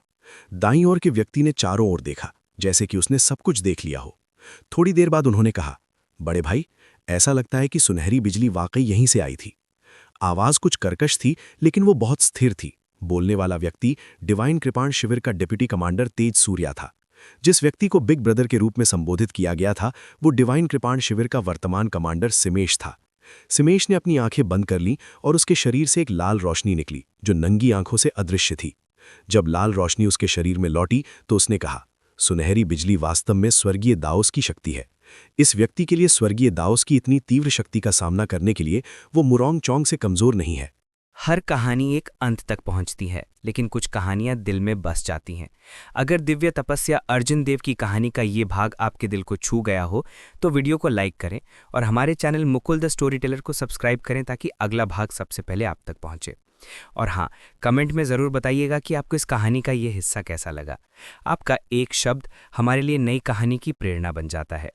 दाईं ओर के व्यक्ति ने चारों ओर देखा, जैसे कि उसने सब कुछ देख लिया हो। थोड़ी देर बाद उन्होंने कहा, बड़े भाई, ऐसा लगता है कि सुनहरी बिजली वाकई यहीं से आई थी। आवाज कुछ कर्कश थी, लेकिन वो बहुत स्थिर थी। बोलने वाला व्यक्ति डिवाइन कृपाण शिविर का डिप्टी कमांडर तेज सूर्या था। जिस व्यक्ति को बिग ब्रदर के रूप में संबोधित किया गया था, वो डिवाइन कृपाण शिविर का वर्तमान कमांडर सिमेश था। सिमेश ने अपनी आंखें बंद कर लीं और उसके शरीर से एक लाल रोशनी निकली जो नंगी आंखों से अदृश्य थी। जब लाल रोशनी उसके शरीर में लौटी तो उसने कहा, सुनहरी बिजली वास्तव में स्वर्गीय दाओस की शक्ति है। इस व्यक्ति के लिए स्वर्गीय दाओस की इतनी तीव्र शक्ति का सामना करने के लिए वो मुरोंग चोंग से कमजोर नहीं है। हर कहानी एक अंत तक पहुंचती है, लेकिन कुछ कहानियां दिल में बस जाती हैं। अगर दिव्य तपस्या अर्जुन देव की कहानी का ये भाग आपके दिल को छू गया हो तो वीडियो को लाइक करें और हमारे channel Mukul the story teller को सब्सक्राइब करें ताकि अगला भाग सबसे पहले आप तक पहुंचे। और हाँ, कमेंट में ज़रूर बताइएगा कि आपको इस कहानी का ये हिस्सा कैसा लगा। आपका एक शब्द हमारे लिए नई कहानी की प्रेरणा बन जाता है।